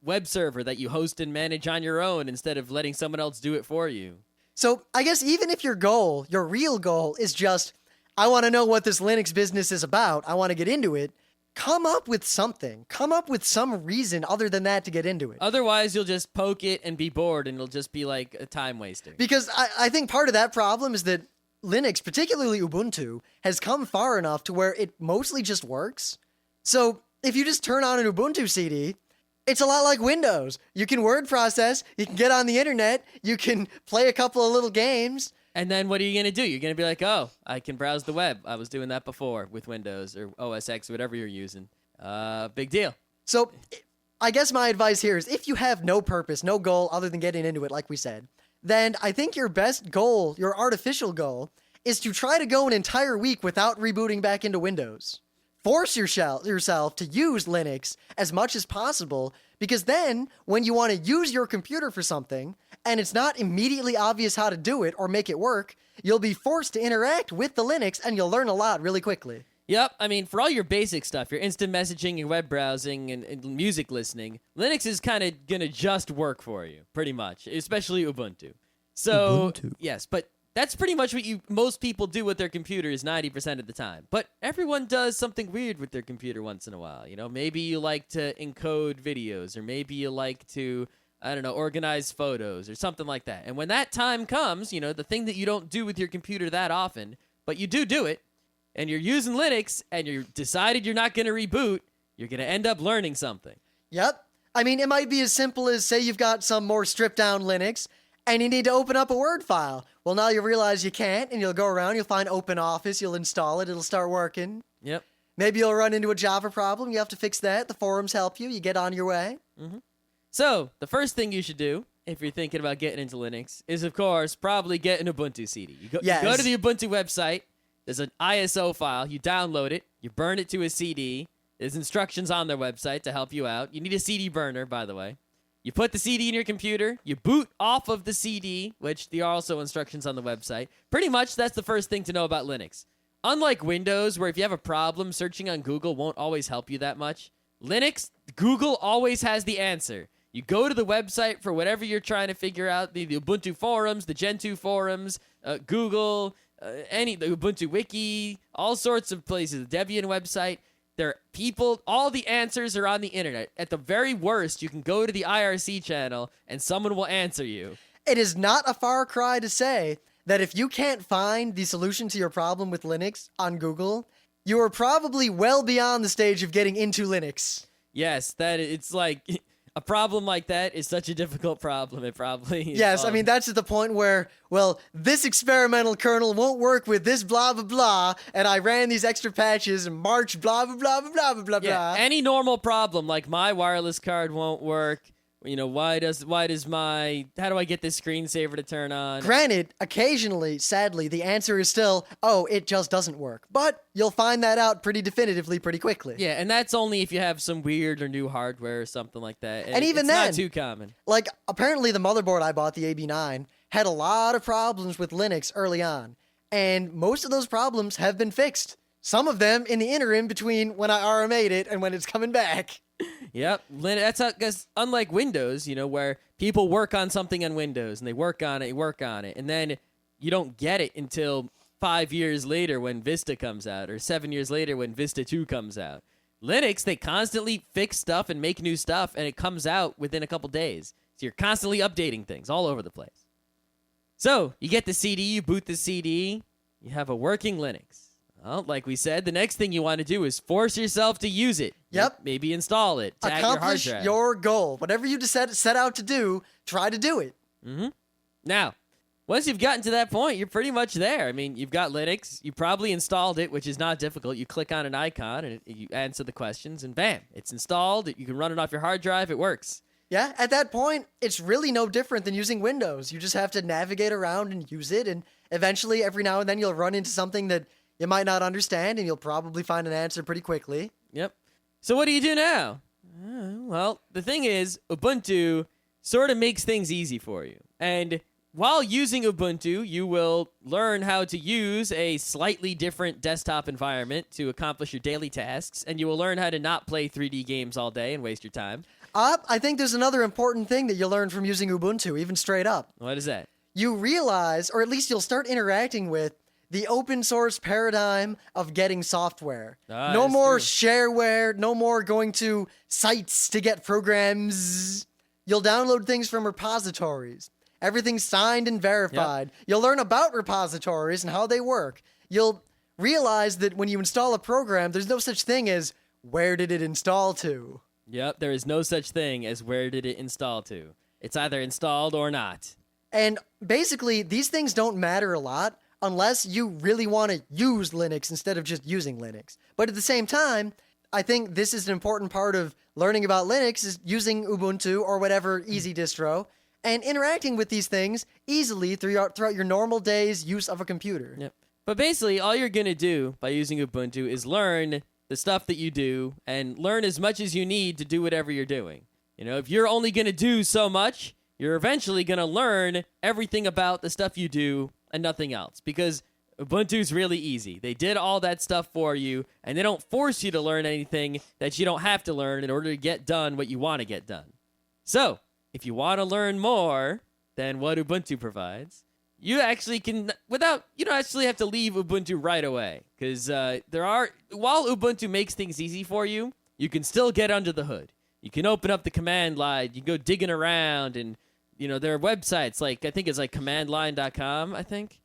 web server that you host and manage on your own instead of letting someone else do it for you. So I guess even if your goal, your real goal, is just, I want to know what this Linux business is about, I want to get into it, come up with something. Come up with some reason other than that to get into it. Otherwise, you'll just poke it and be bored, and it'll just be like a time waster. Because I think part of that problem is that Linux, particularly Ubuntu, has come far enough to where it mostly just works. So if you just turn on an Ubuntu CD, it's a lot like Windows. You can word process, you can get on the internet, you can play a couple of little games. And then what are you going to do? You're going to be like, oh, I can browse the web. I was doing that before with Windows or OS X, whatever you're using. Big deal. So I guess my advice here is if you have no purpose, no goal other than getting into it, like we said, then I think your best goal, your artificial goal, is to try to go an entire week without rebooting back into Windows. Force yourself to use Linux as much as possible, because then when you want to use your computer for something and it's not immediately obvious how to do it or make it work, you'll be forced to interact with the Linux and you'll learn a lot really quickly. Yep, I mean, for all your basic stuff, your instant messaging, your web browsing, and music listening, Linux is kind of going to just work for you, pretty much, especially Ubuntu. So, yes, but that's pretty much what most people do with their computers 90% of the time. But everyone does something weird with their computer once in a while. Maybe you like to encode videos, or maybe you like to, organize photos or something like that. And when that time comes, the thing that you don't do with your computer that often, but you do it, and you're using Linux, and you decided you're not going to reboot, you're going to end up learning something. Yep. I mean, it might be as simple as, say you've got some more stripped down Linux, and you need to open up a Word file. Well, now you realize you can't, and you'll go around, you'll find OpenOffice, you'll install it, it'll start working. Yep. Maybe you'll run into a Java problem, you have to fix that, the forums help you, you get on your way. So, the first thing you should do, if you're thinking about getting into Linux, is, of course, probably get an Ubuntu CD. You go to the Ubuntu website, there's an ISO file, you download it, you burn it to a CD, there's instructions on their website to help you out. You need a CD burner, by the way. You put the CD in your computer, you boot off of the CD, which there are also instructions on the website. Pretty much, that's the first thing to know about Linux. Unlike Windows, where if you have a problem, searching on Google won't always help you that much, Linux, Google always has the answer. You go to the website for whatever you're trying to figure out, the Ubuntu forums, the Gentoo forums, Google, the Ubuntu Wiki, all sorts of places, the Debian website. There are people, all the answers are on the internet. At the very worst, you can go to the IRC channel and someone will answer you. It is not a far cry to say that if you can't find the solution to your problem with Linux on Google, you are probably well beyond the stage of getting into Linux. Yes, it's like a problem like that is such a difficult problem. It probably is. Yes, I mean, that's at the point where, well, this experimental kernel won't work with this blah, blah, blah, and I ran these extra patches and marched blah, blah, blah, blah, blah, blah, blah, yeah, blah. Any normal problem, like my wireless card won't work. You know, how do I get this screensaver to turn on? Granted, occasionally, sadly, the answer is still, oh, it just doesn't work. But you'll find that out pretty definitively pretty quickly. Yeah, and that's only if you have some weird or new hardware or something like that. And even it's then, not too common. Like, apparently the motherboard I bought, the AB9, had a lot of problems with Linux early on. And most of those problems have been fixed. Some of them in the interim between when I RMA'd it and when it's coming back. Yep, that's because unlike Windows, you know, where people work on something on Windows and they work on it, and then you don't get it until 5 years later when Vista comes out, or 7 years later when Vista 2 comes out. Linux, they constantly fix stuff and make new stuff, and it comes out within a couple days. So you're constantly updating things all over the place. So you get the CD, you boot the CD, you have a working Linux. Well, like we said, the next thing you want to do is force yourself to use it. Yep. Maybe install it. Tag Accomplish your hard drive. your goal. Whatever you set out to do, try to do it. Now, once you've gotten to that point, you're pretty much there. I mean, you've got Linux. You probably installed it, which is not difficult. You click on an icon, and you answer the questions, and bam, it's installed. You can run it off your hard drive. It works. Yeah, at that point, it's really no different than using Windows. You just have to navigate around and use it, and eventually, every now and then, you'll run into something that you might not understand, and you'll probably find an answer pretty quickly. Yep. So what do you do now? Well, the thing is, Ubuntu sort of makes things easy for you. And while using Ubuntu, you will learn how to use a slightly different desktop environment to accomplish your daily tasks, and you will learn how to not play 3D games all day and waste your time. I think there's another important thing that you'll learn from using Ubuntu, even straight up. What is that? You realize, or at least you'll start interacting with, the open source paradigm of getting software. No more shareware, no more going to sites to get programs. You'll download things from repositories. Everything's signed and verified. Yep. You'll learn about repositories and how they work. You'll realize that when you install a program, there's no such thing as where did it install to? Yep, there is no such thing as where did it install to. It's either installed or not. And basically, these things don't matter a lot unless you really want to use Linux instead of just using Linux. But at the same time, I think this is an important part of learning about Linux is using Ubuntu or whatever easy distro and interacting with these things easily throughout your normal day's use of a computer. Yep. But basically, all you're going to do by using Ubuntu is learn the stuff that you do and learn as much as you need to do whatever you're doing. You know, if you're only going to do so much, you're eventually going to learn everything about the stuff you do and nothing else, because Ubuntu's really easy. They did all that stuff for you, and they don't force you to learn anything that you don't have to learn in order to get done what you want to get done. So, if you want to learn more than what Ubuntu provides, you actually can, you don't actually have to leave Ubuntu right away, because while Ubuntu makes things easy for you, you can still get under the hood. You can open up the command line, you can go digging around, and you know, there are websites like, I think it's like commandline.com, I think.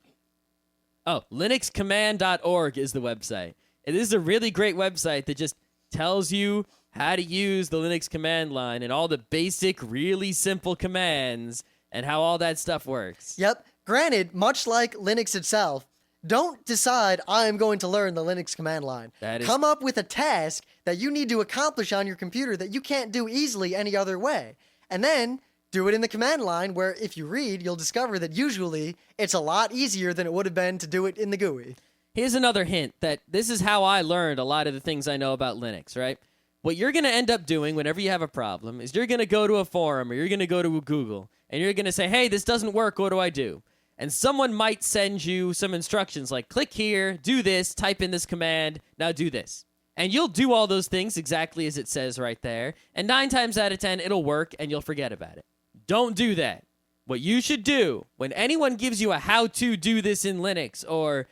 Oh, linuxcommand.org is the website. And this is a really great website that just tells you how to use the Linux command line and all the basic, really simple commands and how all that stuff works. Yep. Granted, much like Linux itself, don't decide I am going to learn the Linux command line. Come up with a task that you need to accomplish on your computer that you can't do easily any other way. And then do it in the command line where if you read, you'll discover that usually it's a lot easier than it would have been to do it in the GUI. Here's another hint that this is how I learned a lot of the things I know about Linux, right? What you're going to end up doing whenever you have a problem is you're going to go to a forum or you're going to go to a Google and you're going to say, hey, this doesn't work. What do I do? And someone might send you some instructions like click here, do this, type in this command, now do this. And you'll do all those things exactly as it says right there. And 9 times out of 10, it'll work and you'll forget about it. Don't do that. What you should do when anyone gives you a how to do this in Linux or,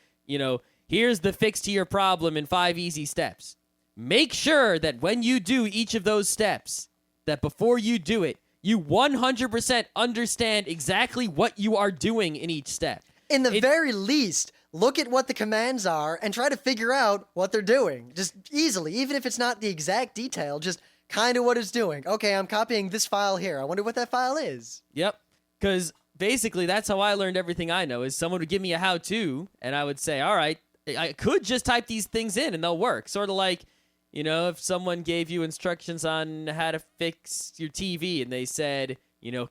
here's the fix to your problem in 5 easy steps. Make sure that when you do each of those steps, that before you do it, you 100% understand exactly what you are doing in each step. In the very least, look at what the commands are and try to figure out what they're doing. Just easily, even if it's not the exact detail, just kind of what it's doing. Okay, I'm copying this file here. I wonder what that file is. Yep, because basically that's how I learned everything I know is someone would give me a how-to, and I would say, all right, I could just type these things in and they'll work. Sort of like, if someone gave you instructions on how to fix your TV and they said,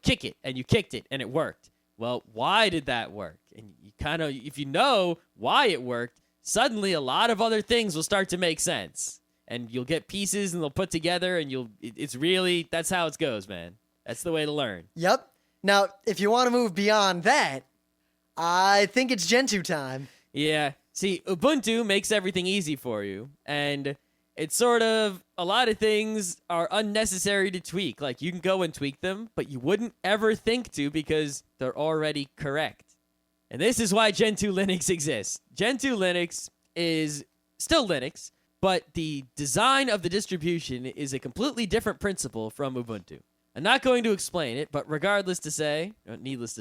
kick it, and you kicked it and it worked. Well, why did that work? And you kind of, if you know why it worked, suddenly a lot of other things will start to make sense. And you'll get pieces and they'll put together and it's really, that's how it goes, man. That's the way to learn. Yep. Now, if you want to move beyond that, I think it's Gentoo time. Yeah. See, Ubuntu makes everything easy for you. And it's sort of, a lot of things are unnecessary to tweak. Like, you can go and tweak them, but you wouldn't ever think to because they're already correct. And this is why Gentoo Linux exists. Gentoo Linux is still Linux, but the design of the distribution is a completely different principle from Ubuntu. I'm not going to explain it, but needless to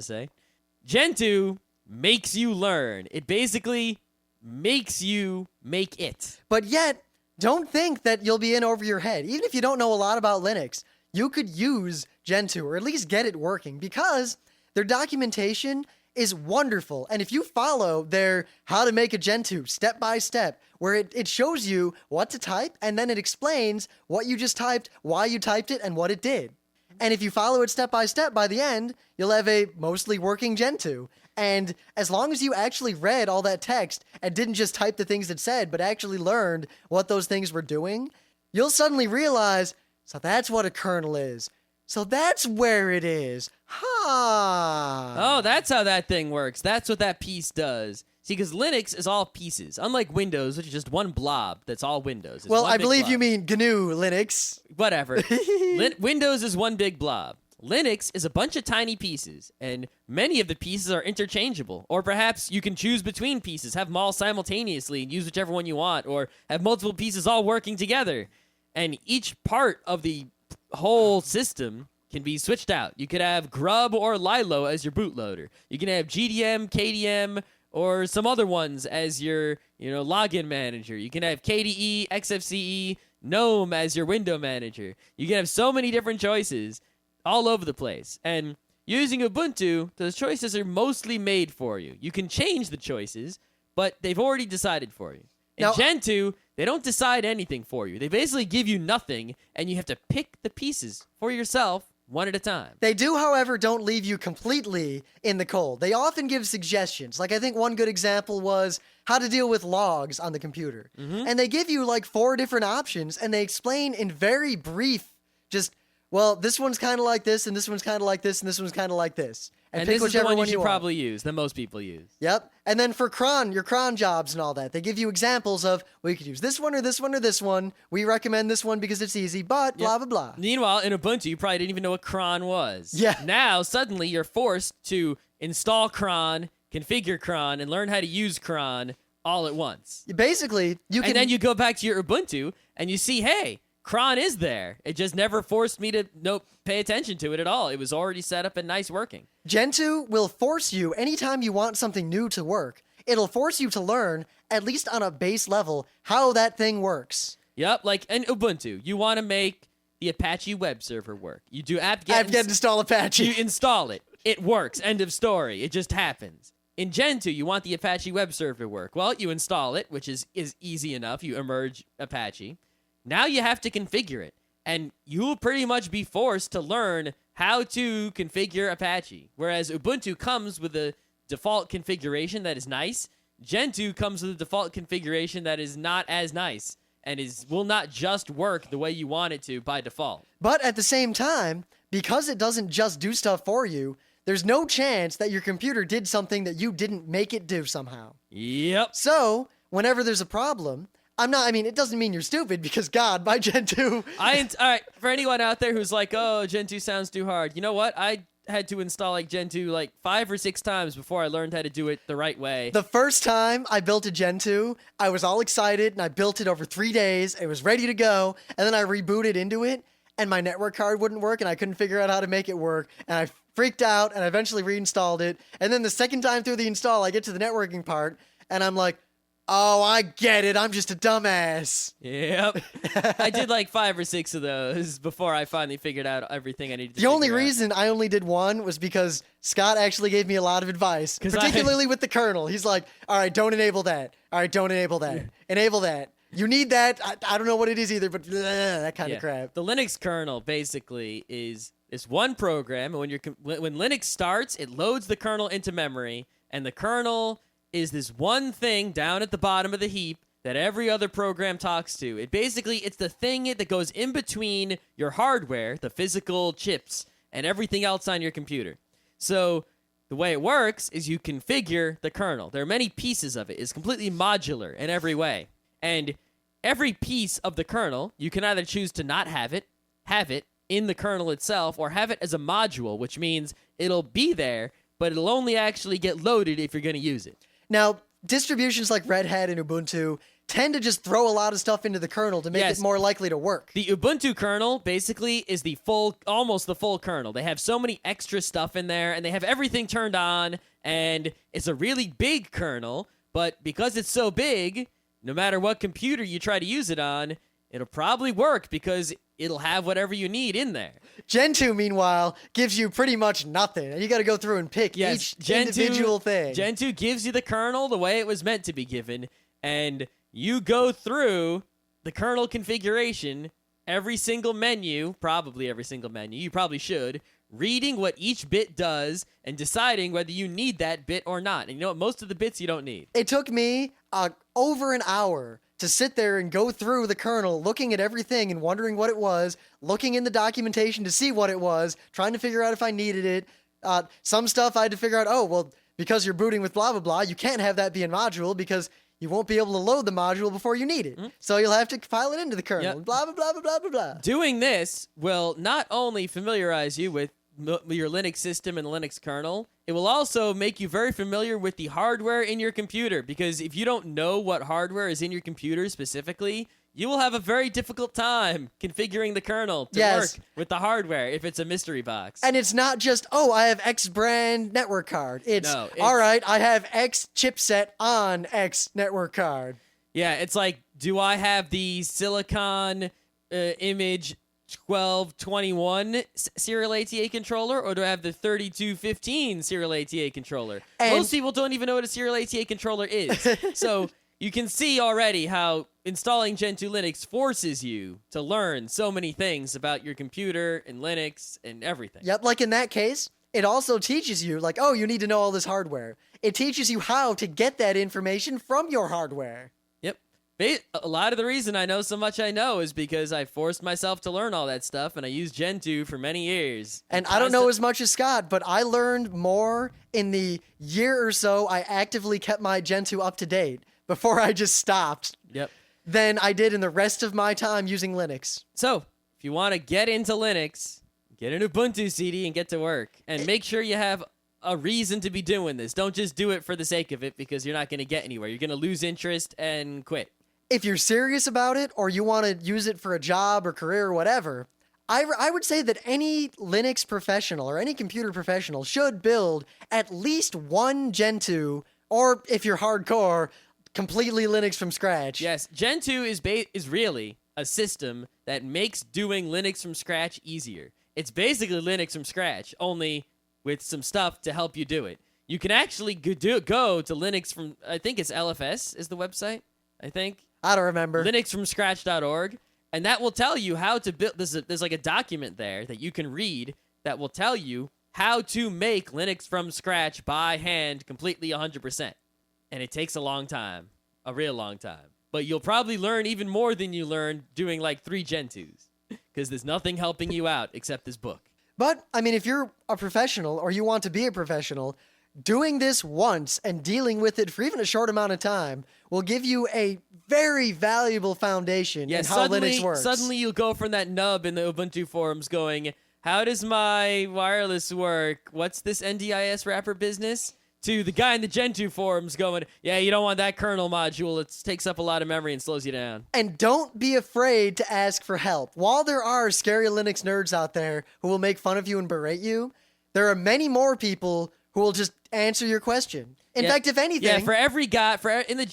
say, Gentoo makes you learn. It basically makes you make it. But yet, don't think that you'll be in over your head. Even if you don't know a lot about Linux, you could use Gentoo, or at least get it working, because their documentation is wonderful. And if you follow their how to make a Gentoo step by step, where it shows you what to type, and then it explains what you just typed, why you typed it, and what it did. And if you follow it step by step, by the end, you'll have a mostly working Gentoo. And as long as you actually read all that text and didn't just type the things it said, but actually learned what those things were doing, you'll suddenly realize, so that's what a kernel is. So that's where it is. Oh, that's how that thing works. That's what that piece does. See, because Linux is all pieces, unlike Windows, which is just one blob that's all Windows. It's well, I believe blob. you mean GNU Linux. Whatever. Windows is one big blob. Linux is a bunch of tiny pieces, and many of the pieces are interchangeable. Or perhaps you can choose between pieces, have them all simultaneously and use whichever one you want, or have multiple pieces all working together. And each part of the whole system can be switched out. You could have Grub or Lilo as your bootloader. You can have GDM, KDM, or some other ones as your, login manager. You can have KDE, XFCE, GNOME as your window manager. You can have so many different choices all over the place. And using Ubuntu, those choices are mostly made for you. You can change the choices, but they've already decided for you. In Gentoo, they don't decide anything for you. They basically give you nothing, and you have to pick the pieces for yourself one at a time. They do, however, don't leave you completely in the cold. They often give suggestions. Like, I think one good example was how to deal with logs on the computer. Mm-hmm. And they give you, 4 different options, and they explain in very brief, this one's kind of like this, and this one's kind of like this, and this one's kind of like this. And pick this is the one you should probably use, that most people use. Yep. And then for cron, your cron jobs and all that, they give you examples of, well, you could use this one or this one or this one. We recommend this one because it's easy, but blah, blah, blah. Meanwhile, in Ubuntu, you probably didn't even know what cron was. Yeah. Now, suddenly, you're forced to install cron, configure cron, and learn how to use cron all at once. Basically, you can... And then you go back to your Ubuntu, and you see, hey, cron is there. It just never forced me to pay attention to it at all. It was already set up and nice working. Gentoo will force you, anytime you want something new to work, it'll force you to learn, at least on a base level, how that thing works. Yep, like in Ubuntu, you want to make the Apache web server work. You do apt-get install Apache. You install it. It works. End of story. It just happens. In Gentoo, you want the Apache web server to work. Well, you install it, which is easy enough. You emerge Apache. Now you have to configure it. And you'll pretty much be forced to learn how to configure Apache. Whereas Ubuntu comes with a default configuration that is nice. Gentoo comes with a default configuration that is not as nice and will not just work the way you want it to by default. But at the same time, because it doesn't just do stuff for you, there's no chance that your computer did something that you didn't make it do somehow. Yep. So, whenever there's a problem, it doesn't mean you're stupid because, God, my Gentoo... All right, for anyone out there who's like, oh, Gentoo sounds too hard, you know what? I had to install Gentoo 5 or 6 times before I learned how to do it the right way. The first time I built a Gentoo, I was all excited, and I built it over 3 days. It was ready to go, and then I rebooted into it, and my network card wouldn't work, and I couldn't figure out how to make it work, and I freaked out, and I eventually reinstalled it, and then the second time through the install, I get to the networking part, and I'm like, oh, I get it. I'm just a dumbass. Yep. I did 5 or 6 of those before I finally figured out everything I needed to The only figure out. reason I only did one was because Scott actually gave me a lot of advice, particularly with the kernel. He's like, all right, don't enable that. All right, don't enable that. Enable that. You need that. I don't know what it is either, but that kind of crap. The Linux kernel basically is one program, and when Linux starts, it loads the kernel into memory, and the kernel is this one thing down at the bottom of the heap that every other program talks to. It's the thing that goes in between your hardware, the physical chips, and everything else on your computer. So the way it works is you configure the kernel. There are many pieces of it. It's completely modular in every way. And every piece of the kernel, you can either choose to not have it in the kernel itself, or have it as a module, which means it'll be there, but it'll only actually get loaded if you're going to use it. Now, distributions like Red Hat and Ubuntu tend to just throw a lot of stuff into the kernel to make it more likely to work. The Ubuntu kernel basically is almost the full kernel. They have so many extra stuff in there, and they have everything turned on, and it's a really big kernel, but because it's so big, no matter what computer you try to use it on, it'll probably work because it'll have whatever you need in there. Gentoo, meanwhile, gives you pretty much nothing. And you got to go through and pick each individual thing. Gentoo gives you the kernel the way it was meant to be given, and you go through the kernel configuration, every single menu, probably every single menu, you probably should, reading what each bit does and deciding whether you need that bit or not. And you know what? Most of the bits you don't need. It took me over an hour to sit there and go through the kernel, looking at everything and wondering what it was, looking in the documentation to see what it was, trying to figure out if I needed it. Some stuff I had to figure out, because you're booting with blah, blah, blah, you can't have that be a module because you won't be able to load the module before you need it. Mm-hmm. So you'll have to file it into the kernel, and blah, blah, blah, blah, blah, blah, blah. Doing this will not only familiarize you with your Linux system and the Linux kernel, it will also make you very familiar with the hardware in your computer, because if you don't know what hardware is in your computer specifically, you will have a very difficult time configuring the kernel to work with the hardware if it's a mystery box. And it's not just, I have X brand network card. It's all right, I have X chipset on X network card. Yeah, it's like, do I have the Silicon Image 1221 serial ATA controller, or do I have the 3215 serial ATA controller? And most people don't even know what a serial ATA controller is. So you can see already how installing Gentoo Linux forces you to learn so many things about your computer and Linux and everything. Yep, like in that case, it also teaches you, you need to know all this hardware. It teaches you how to get that information from your hardware. A lot of the reason I know so much I know is because I forced myself to learn all that stuff, and I used Gentoo for many years. And I don't know as much as Scott, but I learned more in the year or so I actively kept my Gentoo up to date before I just stopped than I did in the rest of my time using Linux. So, if you want to get into Linux, get an Ubuntu CD and get to work. And make sure you have a reason to be doing this. Don't just do it for the sake of it, because you're not going to get anywhere. You're going to lose interest and quit. If you're serious about it, or you want to use it for a job or career or whatever, I would say that any Linux professional or any computer professional should build at least one Gentoo Or if you're hardcore, completely Linux from scratch. Yes, Gentoo is really a system that makes doing Linux from scratch easier. It's basically Linux from scratch, only with some stuff to help you do it. You can actually go to Linux from, I think it's LFS is the website, I think. I don't remember. linuxfromscratch.org, and that will tell you how to build. There's like a document there that you can read that will tell you how to make Linux from scratch by hand, completely 100%. And it takes a long time, a real long time. But you'll probably learn even more than you learned doing like 3 Gentoos, because there's nothing helping you out except this book. But, I mean, if you're a professional or you want to be a professional, doing this once and dealing with it for even a short amount of time will give you a very valuable foundation in how Linux works. Suddenly you'll go from that nub in the Ubuntu forums going, how does my wireless work? What's this NDIS wrapper business? To the guy in the Gentoo forums going, yeah, you don't want that kernel module. It takes up a lot of memory and slows you down. And don't be afraid to ask for help. While there are scary Linux nerds out there who will make fun of you and berate you, there are many more people who will just answer your question. In fact, if anything... Yeah, for every guy,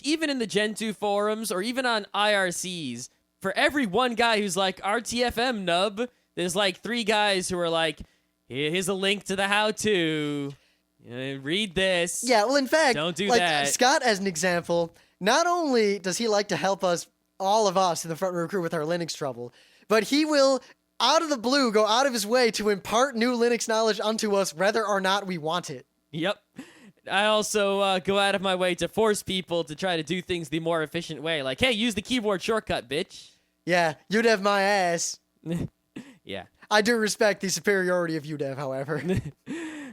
even in the Gentoo forums or even on IRCs, for every one guy who's like, RTFM nub, there's like 3 guys who are like, here's a link to the how-to. Read this. Yeah, well, in fact, don't do like, that. Scott, as an example, not only does he like to help us, all of us in the front row crew with our Linux trouble, but he will, out of the blue, go out of his way to impart new Linux knowledge unto us whether or not we want it. Yep. I also go out of my way to force people to try to do things the more efficient way. Like, hey, use the keyboard shortcut, bitch. Yeah, UDEV my ass. Yeah. I do respect the superiority of UDEV, however.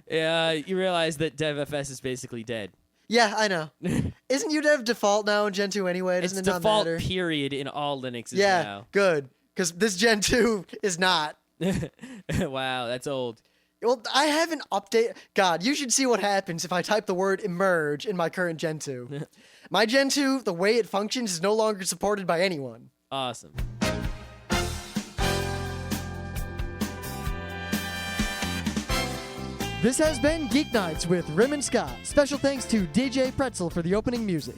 Yeah, you realize that DevFS is basically dead. Yeah, I know. Isn't UDEV default now in Gen 2 anyway? Doesn't It's it not default matter? period in all Linuxes Yeah, now. good. Because this Gen 2 is not. Wow, that's old. Well, I haven't updated. God, you should see what happens if I type the word emerge in my current Gen 2. My Gen 2, the way it functions, is no longer supported by anyone. Awesome. This has been Geeknights with Rim and Scott. Special thanks to DJ Pretzel for the opening music.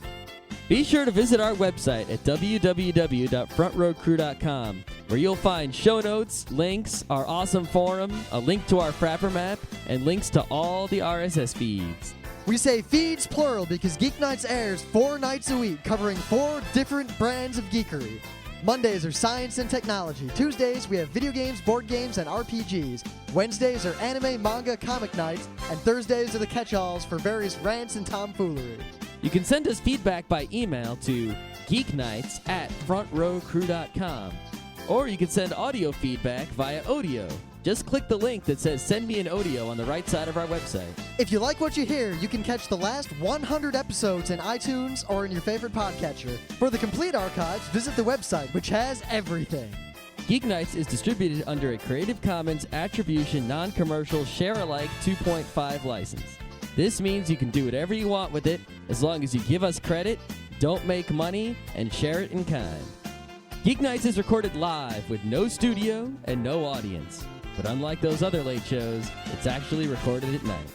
Be sure to visit our website at www.frontrowcrew.com, where you'll find show notes, links, our awesome forum, a link to our Frapper map, and links to all the RSS feeds. We say feeds plural because Geeknights airs 4 nights a week, covering 4 different brands of geekery. Mondays are science and technology. Tuesdays, we have video games, board games, and RPGs. Wednesdays are anime, manga, comic nights. And Thursdays are the catch-alls for various rants and tomfoolery. You can send us feedback by email to geeknights@frontrowcrew.com. Or you can send audio feedback via Audio. Just click the link that says Send Me an Audio on the right side of our website. If you like what you hear, you can catch the last 100 episodes in iTunes or in your favorite podcatcher. For the complete archives, visit the website, which has everything. Geeknights is distributed under a Creative Commons Attribution Non-Commercial Share-alike 2.5 license. This means you can do whatever you want with it as long as you give us credit, don't make money, and share it in kind. Geeknights is recorded live with no studio and no audience. But unlike those other late shows, it's actually recorded at night.